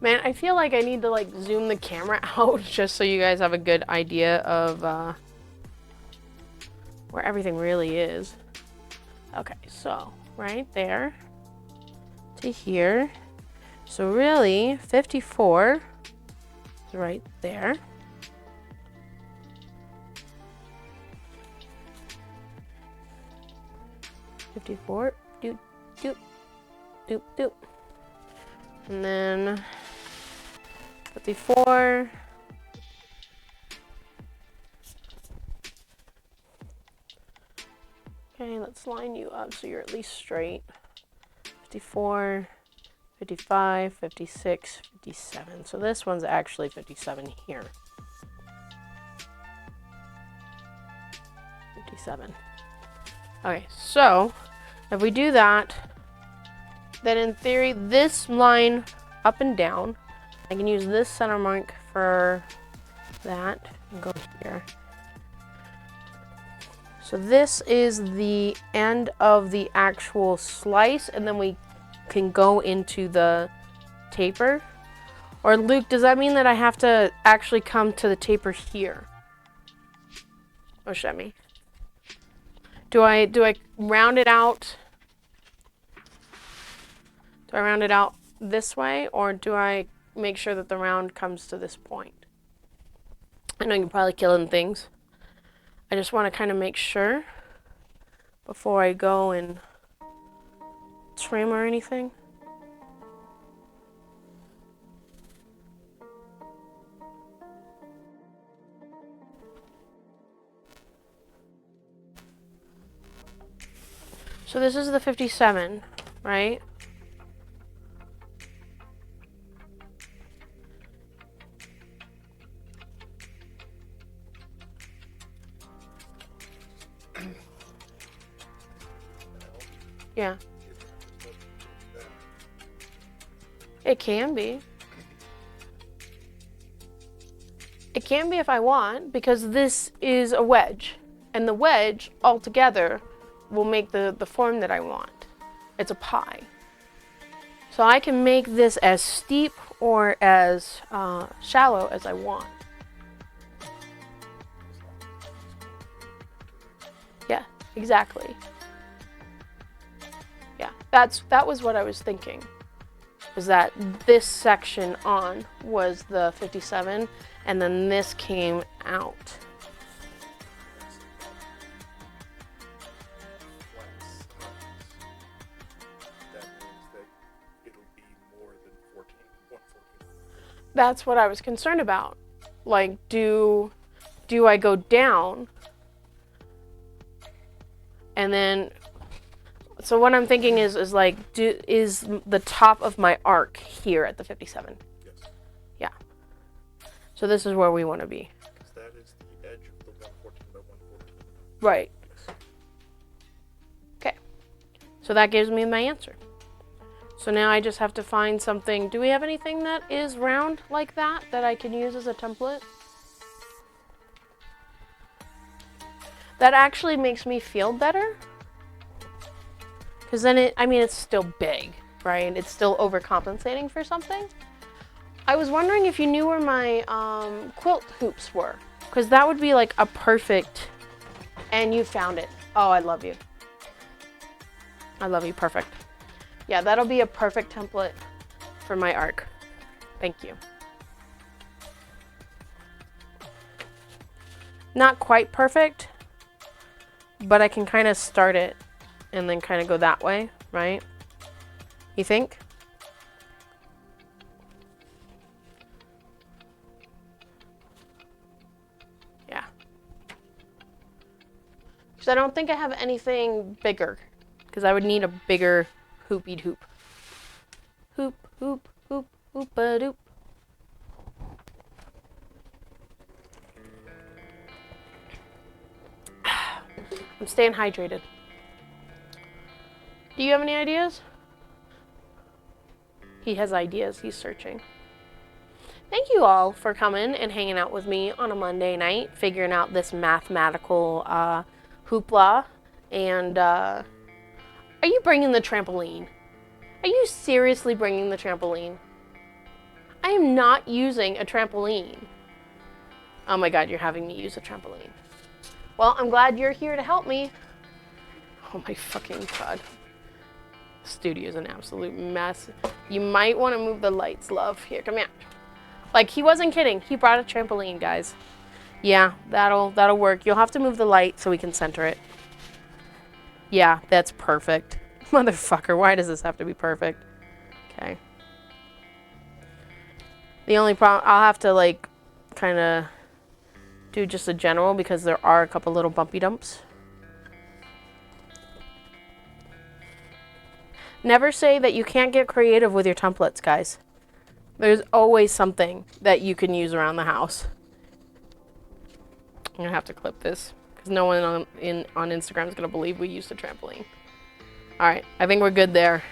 Man, I feel like I need to like zoom the camera out just so you guys have a good idea of where everything really is. Okay, so right there to here. So really, 54 is right there. Doop, doop, doop, doop. And then 54. Okay, let's line you up so you're at least straight. 54, 55, 56, 57. So this one's actually 57 here. 57. Okay, so if we do that, then in theory, this line up and down, I can use this center mark for that and go here. So this is the end of the actual slice, and then we can go into the taper. Or Luke, does that mean that I have to actually come to the taper here? Oh, Shemi. Do I round it out? Do I round it out this way, or do I make sure that the round comes to this point? I know you're probably killing things. I just want to kind of make sure before I go and trim or anything. So this is the 57, right? Yeah. You don't have to touch that. It can be. It can be if I want, because this is a wedge. And the wedge altogether will make the form that I want. It's a pie. So I can make this as steep or as shallow as I want. Yeah, exactly. Yeah, that was what I was thinking. Was that this section on was the 57, and then this came out. That means that it'll be more than 114. That's what I was concerned about. Like, do I go down? And then, so what I'm thinking is like, is the top of my arc here at the 57? Yes. Yeah. So this is where we want to be. Because that is the edge of the 114 by 114. Right. Yes. Okay. So that gives me my answer. So now I just have to find something. Do we have anything that is round like that I can use as a template? That actually makes me feel better. Because then it's still big, right? It's still overcompensating for something. I was wondering if you knew where my quilt hoops were. Because that would be like a perfect, and you found it. Oh, I love you. I love you, perfect. Yeah, that'll be a perfect template for my arc. Thank you. Not quite perfect, but I can kind of start it and then kind of go that way, right? You think? Yeah. Because I don't think I have anything bigger, because I would need a bigger hoopy hoop. Hoop, hoop, hoop, hoop-a-doop. I'm staying hydrated. Do you have any ideas? He has ideas. He's searching. Thank you all for coming and hanging out with me on a Monday night, figuring out this mathematical hoopla. And are you bringing the trampoline? Are you seriously bringing the trampoline? I am not using a trampoline. Oh my God, you're having me use a trampoline. Well, I'm glad you're here to help me. Oh my fucking God. The studio's an absolute mess. You might want to move the lights, love. Here, come here. Like, he wasn't kidding. He brought a trampoline, guys. Yeah, that'll work. You'll have to move the light so we can center it. Yeah, that's perfect. Motherfucker, why does this have to be perfect? Okay. The only problem, I'll have to, like, kind of do just a general because there are a couple little bumpy dumps. Never say that you can't get creative with your templates, guys. There's always something that you can use around the house. I'm gonna have to clip this because no one on Instagram is gonna believe we used a trampoline. All right, I think we're good there.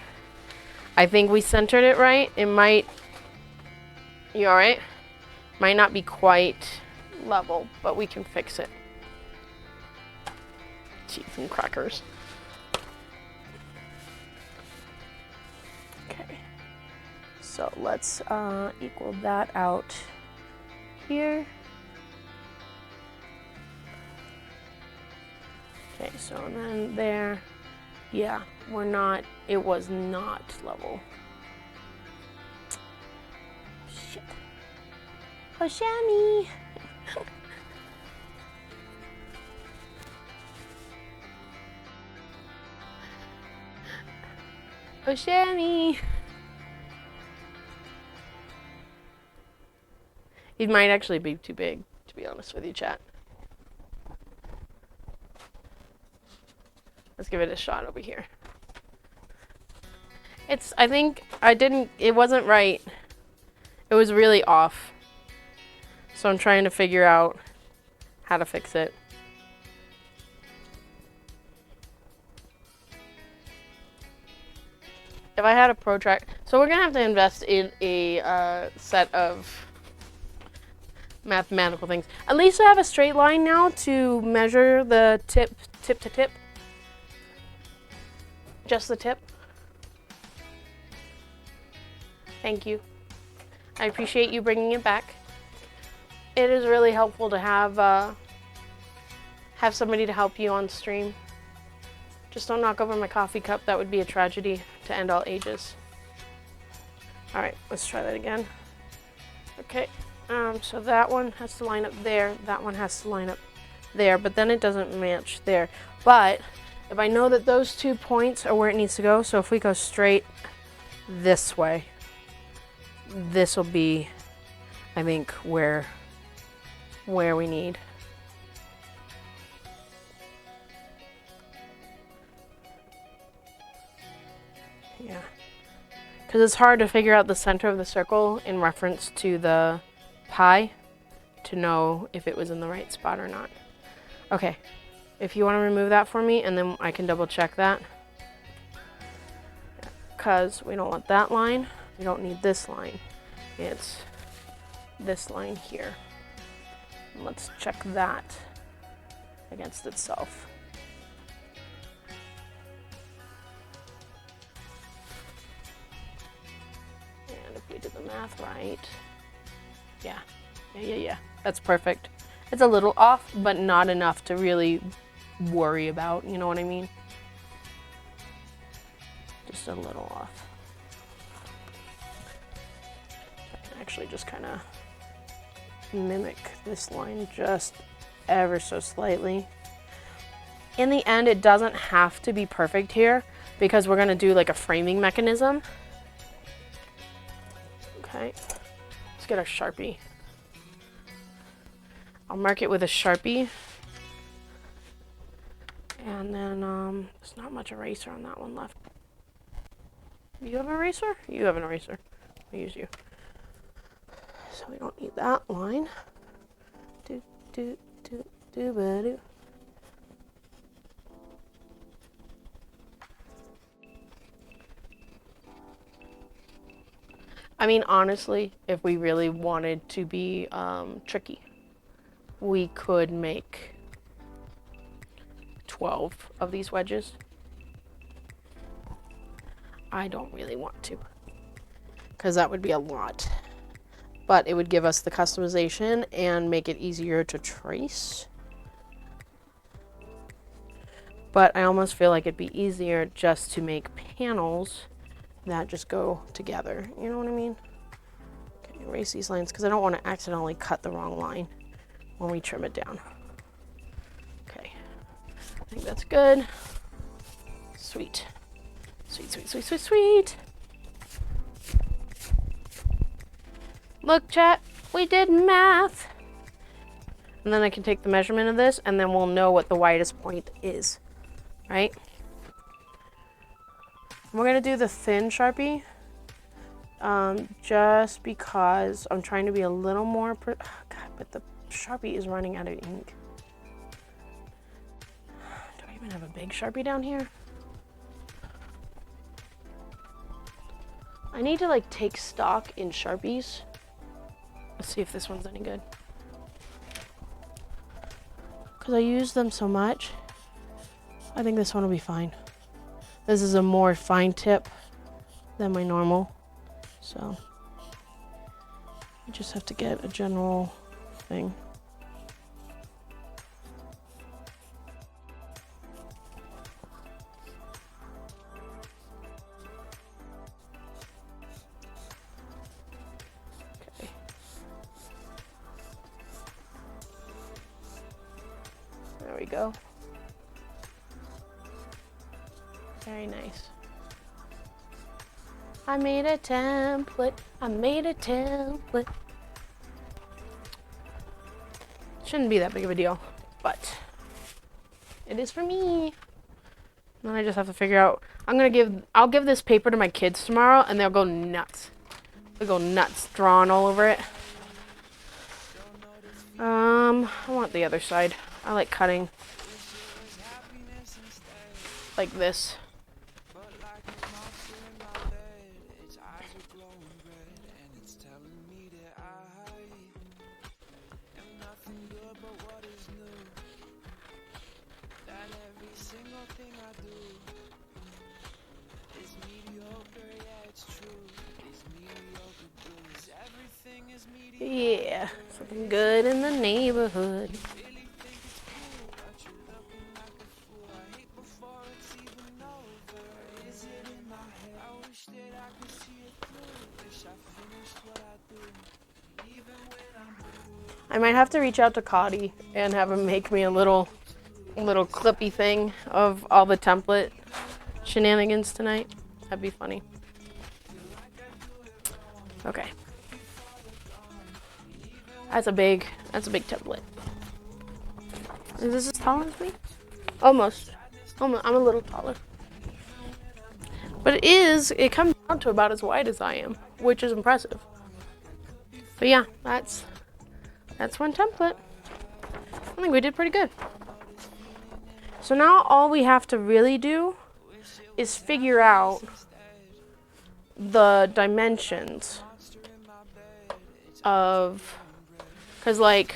I think we centered it right. It might, you all right? Might not be quite level, but we can fix it. Cheese and crackers. Okay, so let's equal that out here. Okay, so then there, yeah, we're not, it was not level. Shit. Oh, Shammy! Oh, Shammy! It might actually be too big, to be honest with you, chat. Let's give it a shot over here. I think it wasn't right. It was really off. So I'm trying to figure out how to fix it. if I had a protractor, so we're gonna have to invest in a set of mathematical things. At least I have a straight line now to measure the tip to tip. Just the tip. Thank you. I appreciate you bringing it back. It is really helpful to have somebody to help you on stream. Just don't knock over my coffee cup. That would be a tragedy to end all ages. All right, let's try that again. Okay, so that one has to line up there. That one has to line up there, but then it doesn't match there. But if I know that those 2 points are where it needs to go, so if we go straight this way, this will be, I think, where we need. Yeah. Because it's hard to figure out the center of the circle in reference to the pie to know if it was in the right spot or not. Okay. If you want to remove that for me, and then I can double check that. Because we don't want that line. We don't need this line. It's this line here. And let's check that against itself. And if we did the math right, yeah. That's perfect. It's a little off, but not enough to really worry about, you know what I mean? Just a little off. I can actually just kind of mimic this line just ever so slightly. In the end, it doesn't have to be perfect here because we're going to do like a framing mechanism. Okay, let's get our Sharpie. I'll mark it with a Sharpie. And then there's not much eraser on that one left. You have an eraser? You have an eraser. I'll use you. So we don't need that line. Do. I mean, honestly, if we really wanted to be tricky, we could make 12 of these wedges. I don't really want to, because that would be a lot. But it would give us the customization and make it easier to trace. But I almost feel like it'd be easier just to make panels that just go together. You know what I mean? Okay, erase these lines because I don't want to accidentally cut the wrong line when we trim it down. Okay, I think that's good. Sweet. Sweet. Look, chat, we did math. And then I can take the measurement of this, and then we'll know what the widest point is, right? We're gonna do the thin Sharpie, just because I'm trying to be a little more, God, but the Sharpie is running out of ink. Do I even have a big Sharpie down here? I need to like take stock in Sharpies. Let's see if this one's any good. Because I use them so much, I think this one will be fine. This is a more fine tip than my normal, so you just have to get a general thing. Okay. There we go. Very nice. I made a template. Shouldn't be that big of a deal, but it is for me. Then I just have to figure out. I'll give this paper to my kids tomorrow, and they'll go nuts. They'll go nuts drawing all over it. I want the other side. I like cutting like this. Yeah, something good in the neighborhood. I might have to reach out to Cody and have him make me a little clippy thing of all the template shenanigans tonight. That'd be funny. Okay. That's a big template. Is this as tall as me? Almost. I'm a little taller. But it comes down to about as wide as I am, which is impressive. But yeah, that's one template. I think we did pretty good. So now all we have to really do is figure out the dimensions of, because like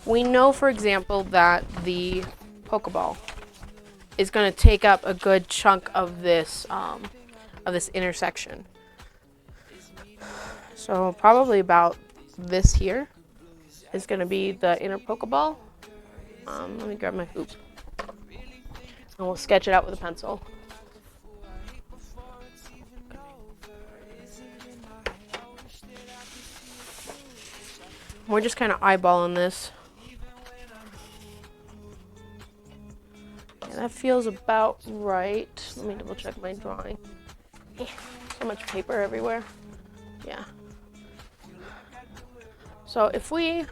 we know, for example, that the Pokeball is going to take up a good chunk of this intersection. So probably about this here is going to be the inner Pokeball. Let me grab my hoop. And we'll sketch it out with a pencil. We're just kind of eyeballing this. Yeah, that feels about right. Let me double check my drawing. So much paper everywhere. Yeah. So if we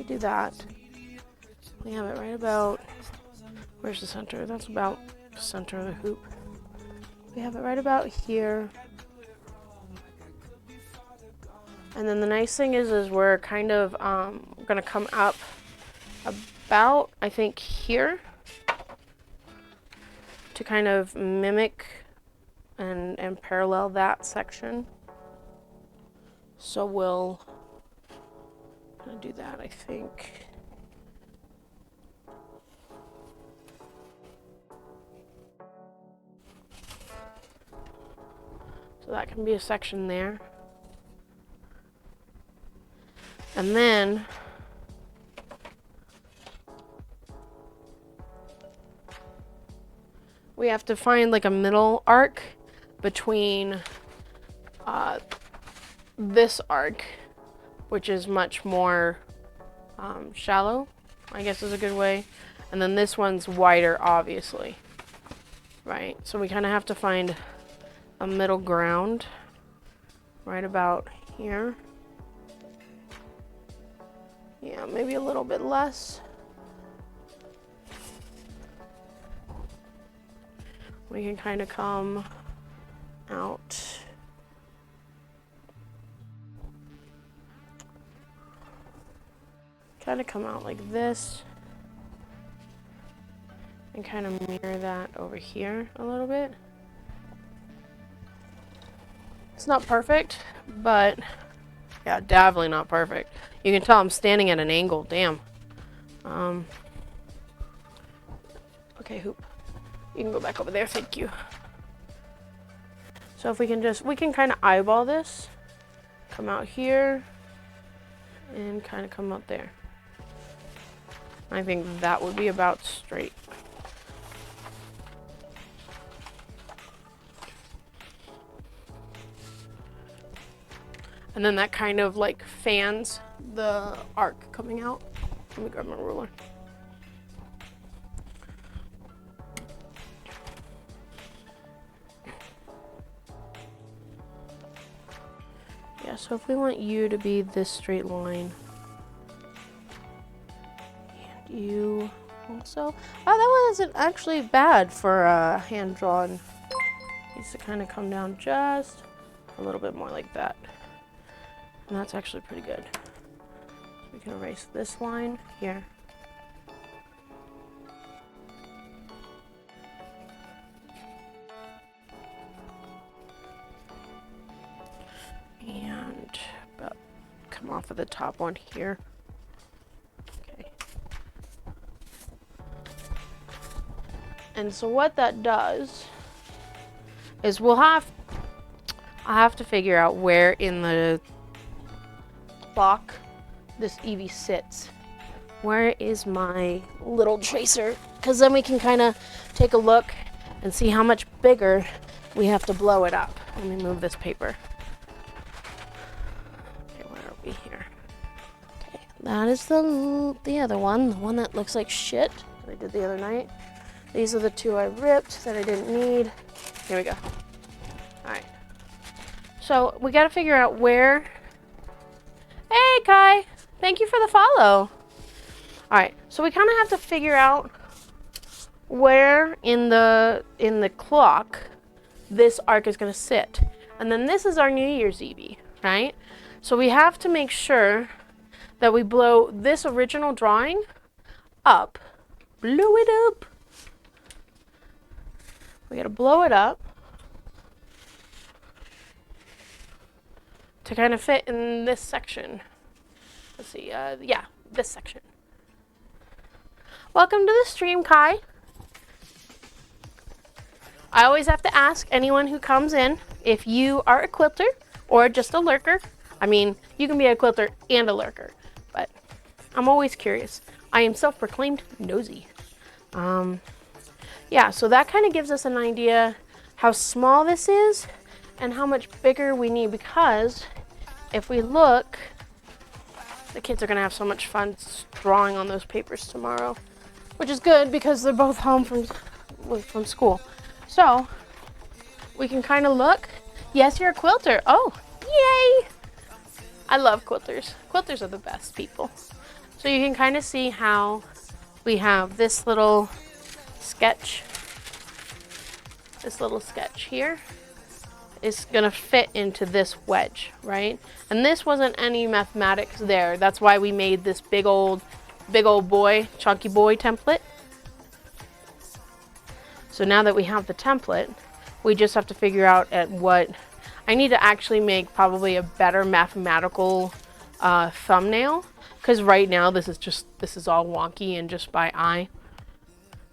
do that, we have it right about, where's the center? That's about the center of the hoop. We have it right about here. And then the nice thing is we're kind of gonna come up about, I think, here to kind of mimic and parallel that section. So we'll do that, I think. So that can be a section there. And then we have to find like a middle arc between this arc, which is much more shallow, I guess is a good way. And then this one's wider, obviously. Right, so we kind of have to find a middle ground right about here. Yeah, maybe a little bit less. We can kind of come out. Kind of come out like this. And kind of mirror that over here a little bit. It's not perfect, but yeah, definitely not perfect. You can tell I'm standing at an angle, damn. Okay, hoop. You can go back over there, thank you. So if we can kind of eyeball this, come out here, and kind of come up there. I think that would be about straight. And then that kind of like fans the arc coming out. Let me grab my ruler. Yeah, so if we want you to be this straight line, and you also, oh, that wasn't actually bad for hand drawn. Needs to kind of come down just a little bit more like that. And that's actually pretty good. So we can erase this line here. And about come off of the top one here. Okay. And so what that does is I have to figure out where in the clock this Eevee sits. Where is my little tracer? Because then we can kind of take a look and see how much bigger we have to blow it up. Let me move this paper. Okay, where are we here? Okay, that is the other one, the one that looks like shit that I did the other night. These are the two I ripped that I didn't need. Here we go. All right. So we got to figure out where. Hey, Kai. Thank you for the follow. All right. So we kind of have to figure out where in the clock this arc is going to sit. And then this is our New Year's Eevee, right? So we have to make sure that we blow this original drawing up. Blow it up. We got to blow it up to kind of fit in this section. Let's see, yeah, this section. Welcome to the stream, Kai. I always have to ask anyone who comes in if you are a quilter or just a lurker. I mean, you can be a quilter and a lurker, but I'm always curious. I am self-proclaimed nosy. Yeah, so that kind of gives us an idea how small this is and how much bigger we need, because if we look, the kids are going to have so much fun drawing on those papers tomorrow, which is good because they're both home from school. So we can kind of look. Yes, you're a quilter. Oh, yay! I love quilters. Quilters are the best people. So you can kind of see how we have this little sketch. This little sketch here is going to fit into this wedge, right? And this wasn't any mathematics there. That's why we made this big old boy, chunky boy template. So now that we have the template, we just have to figure out at what. I need to actually make probably a better mathematical thumbnail, because right now this is all wonky and just by eye.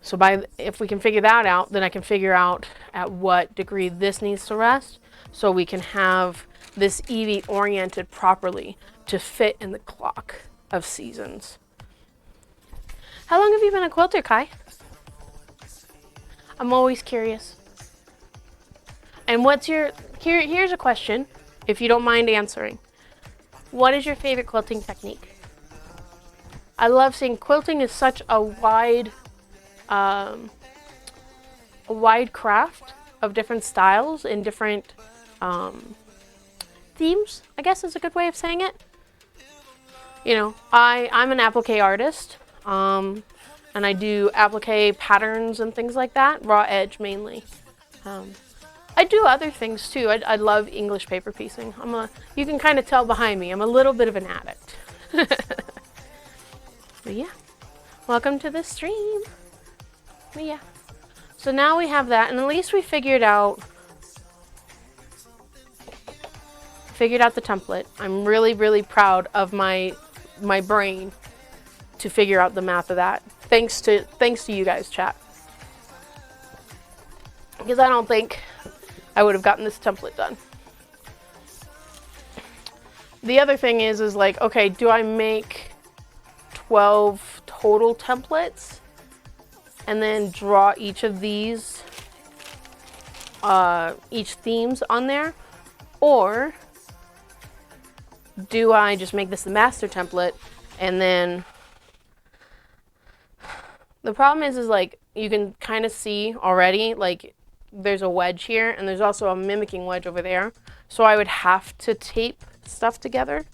So if we can figure that out, then I can figure out at what degree this needs to rest, so we can have this Eevee oriented properly to fit in the clock of seasons. How long have you been a quilter, Kai? I'm always curious. And here's a question, if you don't mind answering. What is your favorite quilting technique? I love seeing quilting is such a wide craft of different styles and different themes, I guess is a good way of saying it. You know, I'm an applique artist, and I do applique patterns and things like that, raw edge mainly. I do other things too. I love English paper piecing. You can kind of tell behind me, I'm a little bit of an addict. But yeah, welcome to the stream. But yeah, so now we have that, and at least we figured out the template. I'm really, really proud of my brain to figure out the math of that. Thanks to you guys, chat. Because I don't think I would have gotten this template done. The other thing is like, okay, do I make 12 total templates and then draw each of these, each themes on there? Or do I just make this the master template and then... The problem is like, you can kind of see already, like, there's a wedge here, and there's also a mimicking wedge over there. So I would have to tape stuff together.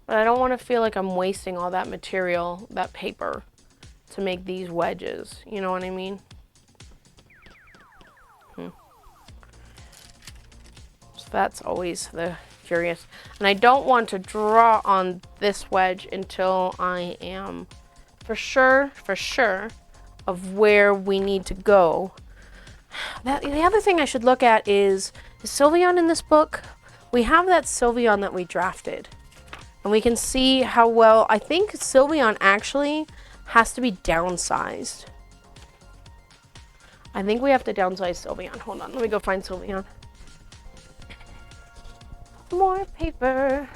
But I don't want to feel like I'm wasting all that material, that paper, to make these wedges. You know what I mean? So that's always the curious. And I don't want to draw on this wedge until I am for sure of where we need to go. The other thing I should look at is Sylveon in this book? We have that Sylveon that we drafted. And we can see how well, I think Sylveon actually has to be downsized. I think we have to downsize Sylveon. Hold on, let me go find Sylveon. More paper.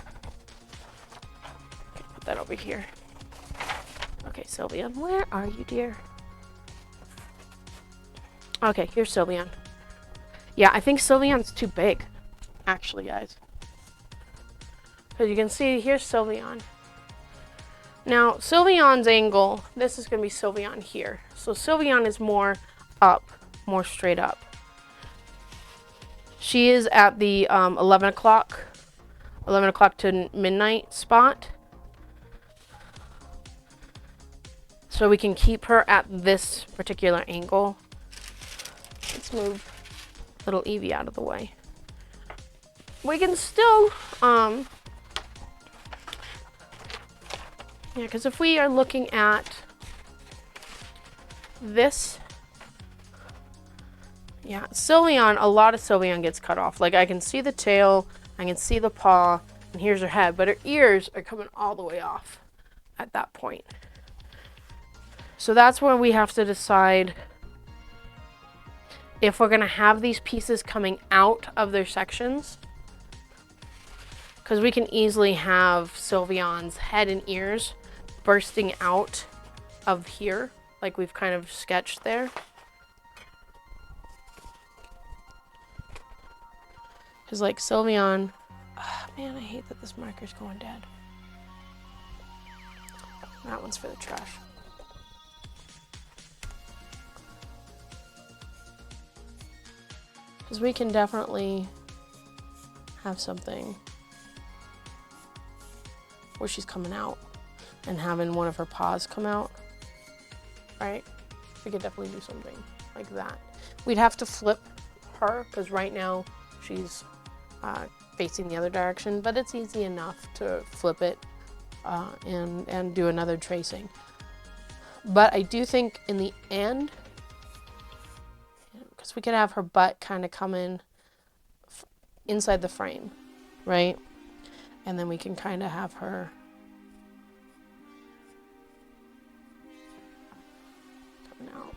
Okay, put that over here. Okay, Sylveon, where are you, dear? Okay, here's Sylveon. Yeah, I think Sylveon's too big, actually, guys. Because you can see, here's Sylveon. Now, Sylveon's angle, this is going to be Sylveon here. So Sylveon is more up, more straight up. She is at the 11 o'clock to midnight spot. So we can keep her at this particular angle. Let's move little Eevee out of the way. We can still, yeah, because if we are looking at this, yeah, Sylveon, a lot of Sylveon gets cut off. Like, I can see the tail, I can see the paw, and here's her head, but her ears are coming all the way off at that point. So that's where we have to decide if we're going to have these pieces coming out of their sections. Because we can easily have Sylveon's head and ears bursting out of here, like we've kind of sketched there. Because like Sylveon, man, I hate that this marker's going dead. That one's for the trash. Because we can definitely have something where she's coming out and having one of her paws come out, right? We could definitely do something like that. We'd have to flip her because right now she's facing the other direction, but it's easy enough to flip it and do another tracing. But I do think in the end, because we could have her butt kind of come in inside the frame, right? And then we can kind of have her coming out.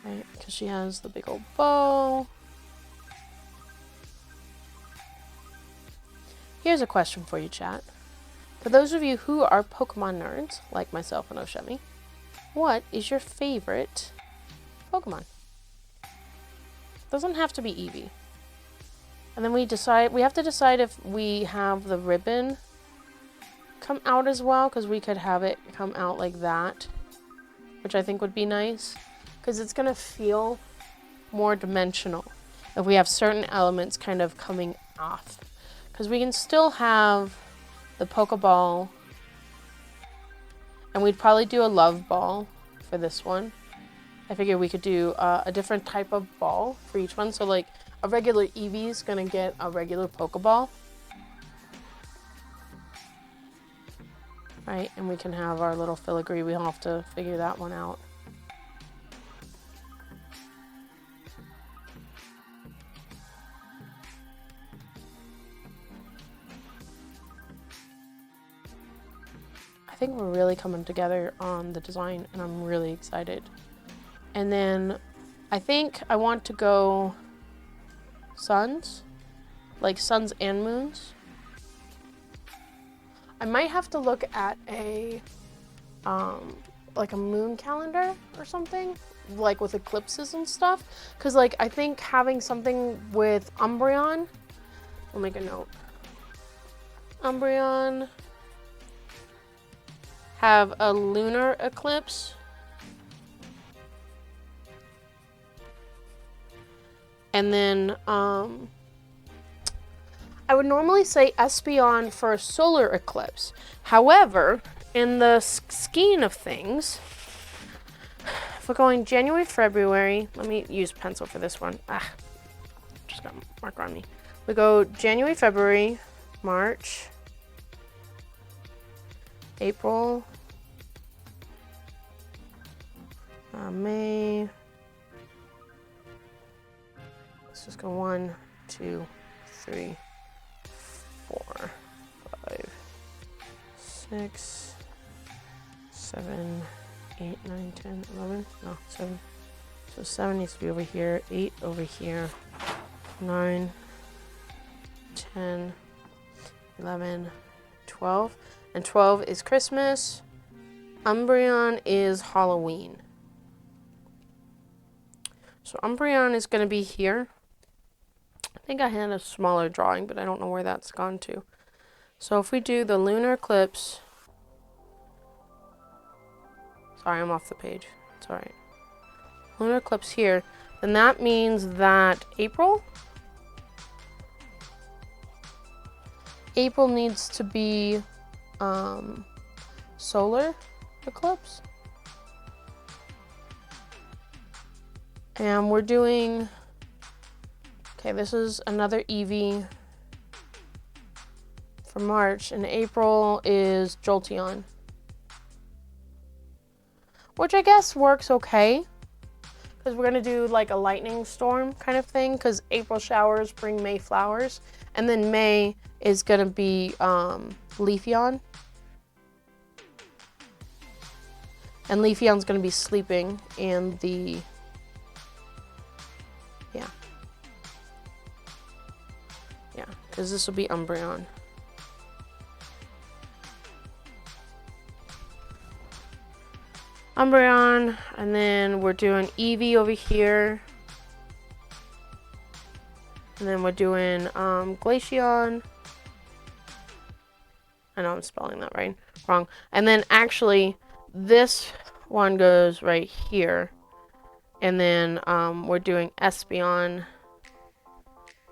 Right, because she has the big old bow. Here's a question for you, chat. For those of you who are Pokemon nerds, like myself and Oshemi, what is your favorite Pokemon? Doesn't have to be Eevee. And then we have to decide if we have the ribbon come out as well, because we could have it come out like that, which I think would be nice, because it's going to feel more dimensional if we have certain elements kind of coming off. Because we can still have the Pokeball, and we'd probably do a love ball for this one. I figure we could do a different type of ball for each one. So like a regular Eevee is going to get a regular Pokeball. Right, and we can have our little filigree. We'll have to figure that one out. I think we're really coming together on the design, and I'm really excited. And then I think I want to go suns, like suns and moons. I might have to look at a like a moon calendar or something, like with eclipses and stuff, because like I think having something with Umbreon, I'll make a note. Umbreon have a lunar eclipse. And then I would normally say Espeon for a solar eclipse. However, in the scheme of things, if we're going January, February, let me use pencil for this one. Just got a marker on me. We go January, February, March, April, May. Let's just go 1, 2, 3, 4, 5, 6, 7, 8, 9, 10, 11. No, 7. So 7 needs to be over here. 8 over here. 9, 10, 11, 12. And 12 is Christmas. Umbreon is Halloween. So Umbreon is going to be here. I think I had a smaller drawing, but I don't know where that's gone to. So if we do the lunar eclipse... Sorry, I'm off the page. It's alright. Lunar eclipse here. Then that means that April needs to be solar eclipse. And we're doing... Okay, this is another Eevee for March, and April is Jolteon. Which I guess works okay, because we're going to do like a lightning storm kind of thing, because April showers bring May flowers, and then May is going to be Leafeon. And Leafeon's going to be sleeping in the... Yeah, because this will be Umbreon. Umbreon, and then we're doing Eevee over here. And then we're doing Glaceon. I know I'm spelling that wrong. And then actually, this one goes right here. And then we're doing Espeon.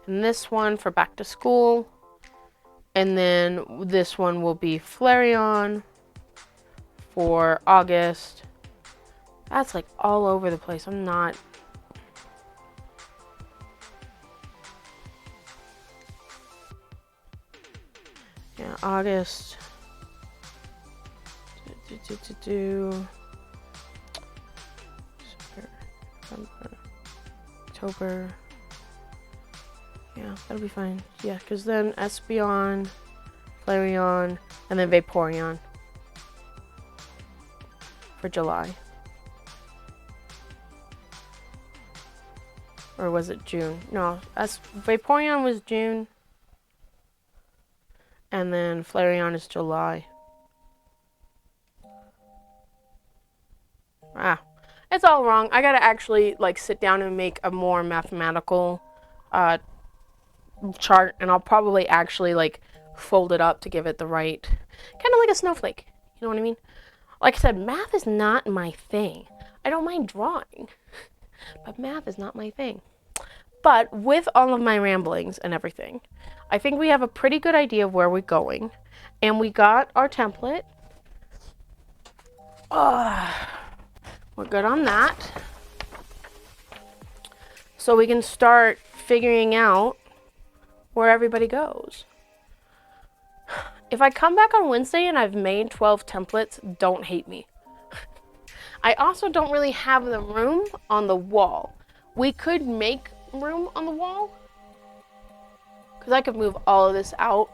And this one for back to school. And then this one will be Flareon for August. That's like all over the place. I'm not... Yeah, August. September, November, October. Yeah, that'll be fine. Yeah, because then Espeon, Flareon, and then Vaporeon for July. Or was it June? No, Vaporeon was June. And then Flareon is July. It's all wrong. I gotta actually like sit down and make a more mathematical chart, and I'll probably actually like fold it up to give it the right, kind of like a snowflake. You know what I mean? Like I said, math is not my thing. I don't mind drawing, but math is not my thing. But with all of my ramblings and everything, I think we have a pretty good idea of where we're going, and we got our template. We're good on that. So we can start figuring out where everybody goes. If I come back on Wednesday and I've made 12 templates, don't hate me. I also don't really have the room on the wall. We could make room on the wall, because I could move all of this out.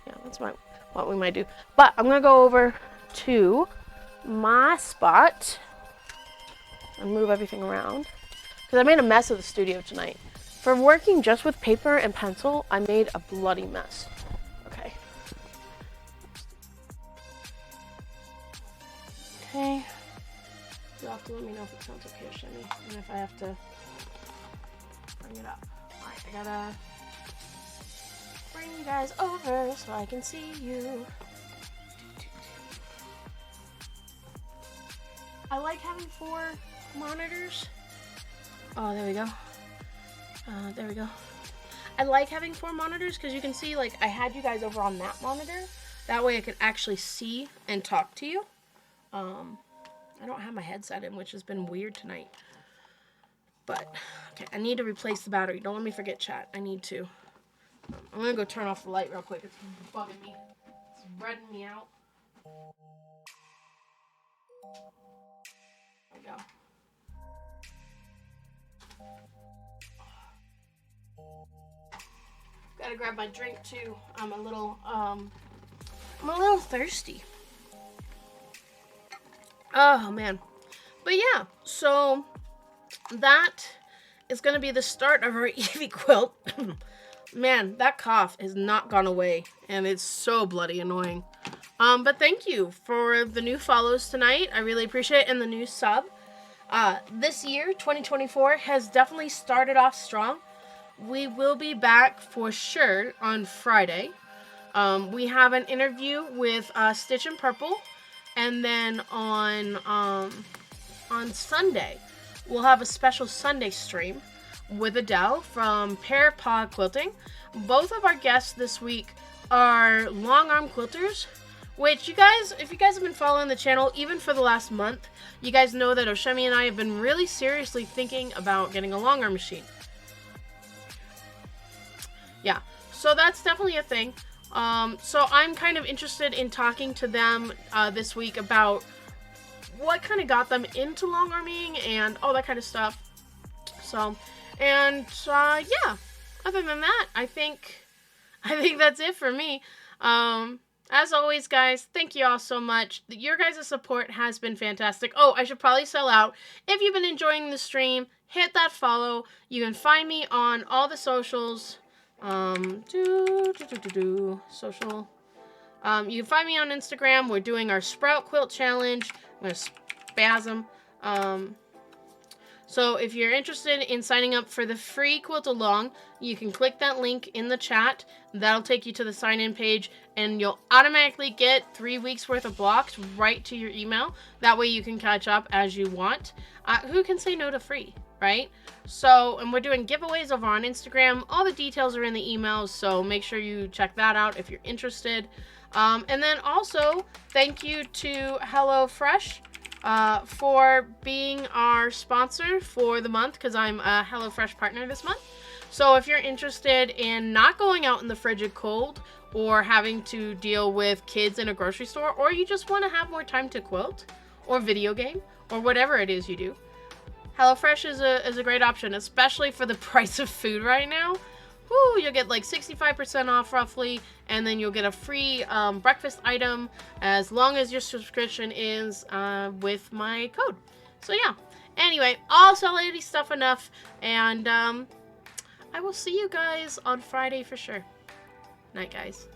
Yeah, that's what we might do. But I'm going to go over to my spot and move everything around, because I made a mess of the studio tonight. For working just with paper and pencil, I made a bloody mess. Okay. Okay. You'll have to let me know if it sounds okay, Shimmy, and if I have to bring it up. Alright, I gotta bring you guys over so I can see you. I like having 4 monitors. Oh, there we go. There we go. I like having 4 monitors because you can see, like, I had you guys over on that monitor. That way I could actually see and talk to you. I don't have my headset in, which has been weird tonight. But, okay, I need to replace the battery. Don't let me forget, chat. I need to. I'm going to go turn off the light real quick. It's bugging me. It's redding me out. There we go. Gotta grab my drink too. I'm a little thirsty. Oh, man. But yeah, so that is going to be the start of our Eevee quilt. Man, that cough has not gone away, and it's so bloody annoying. But thank you for the new follows tonight. I really appreciate it, and the new sub. This year, 2024, has definitely started off strong. We will be back for sure on Friday. We have an interview with Stitch and Purple, and then on Sunday, we'll have a special Sunday stream with Adele from Pear Paw Quilting. Both of our guests this week are long arm quilters, which you guys, if you guys have been following the channel, even for the last month, you guys know that Oshemi and I have been really seriously thinking about getting a long arm machine. Yeah, so that's definitely a thing. So I'm kind of interested in talking to them this week about what kind of got them into long arming and all that kind of stuff. So, and yeah, other than that, I think that's it for me. As always, guys, thank you all so much. Your guys' support has been fantastic. Oh, I should probably sell out. If you've been enjoying the stream, hit that follow. You can find me on all the socials. Social. You can find me on Instagram. We're doing our Sprout Quilt Challenge. I'm going to spasm. So if you're interested in signing up for the free quilt along, you can click that link in the chat. That'll take you to the sign-in page, and you'll automatically get 3 weeks worth of blocks right to your email. That way you can catch up as you want. Who can say no to free, right? So, and we're doing giveaways over on Instagram. All the details are in the emails, so make sure you check that out if you're interested. And then also, thank you to HelloFresh for being our sponsor for the month, because I'm a HelloFresh partner this month. So if you're interested in not going out in the frigid cold or having to deal with kids in a grocery store, or you just want to have more time to quilt or video game or whatever it is you do, HelloFresh is a great option, especially for the price of food right now. Woo, you'll get like 65% off roughly, and then you'll get a free breakfast item as long as your subscription is with my code. So yeah, anyway, all Solidity stuff enough, and I will see you guys on Friday for sure. Night, guys.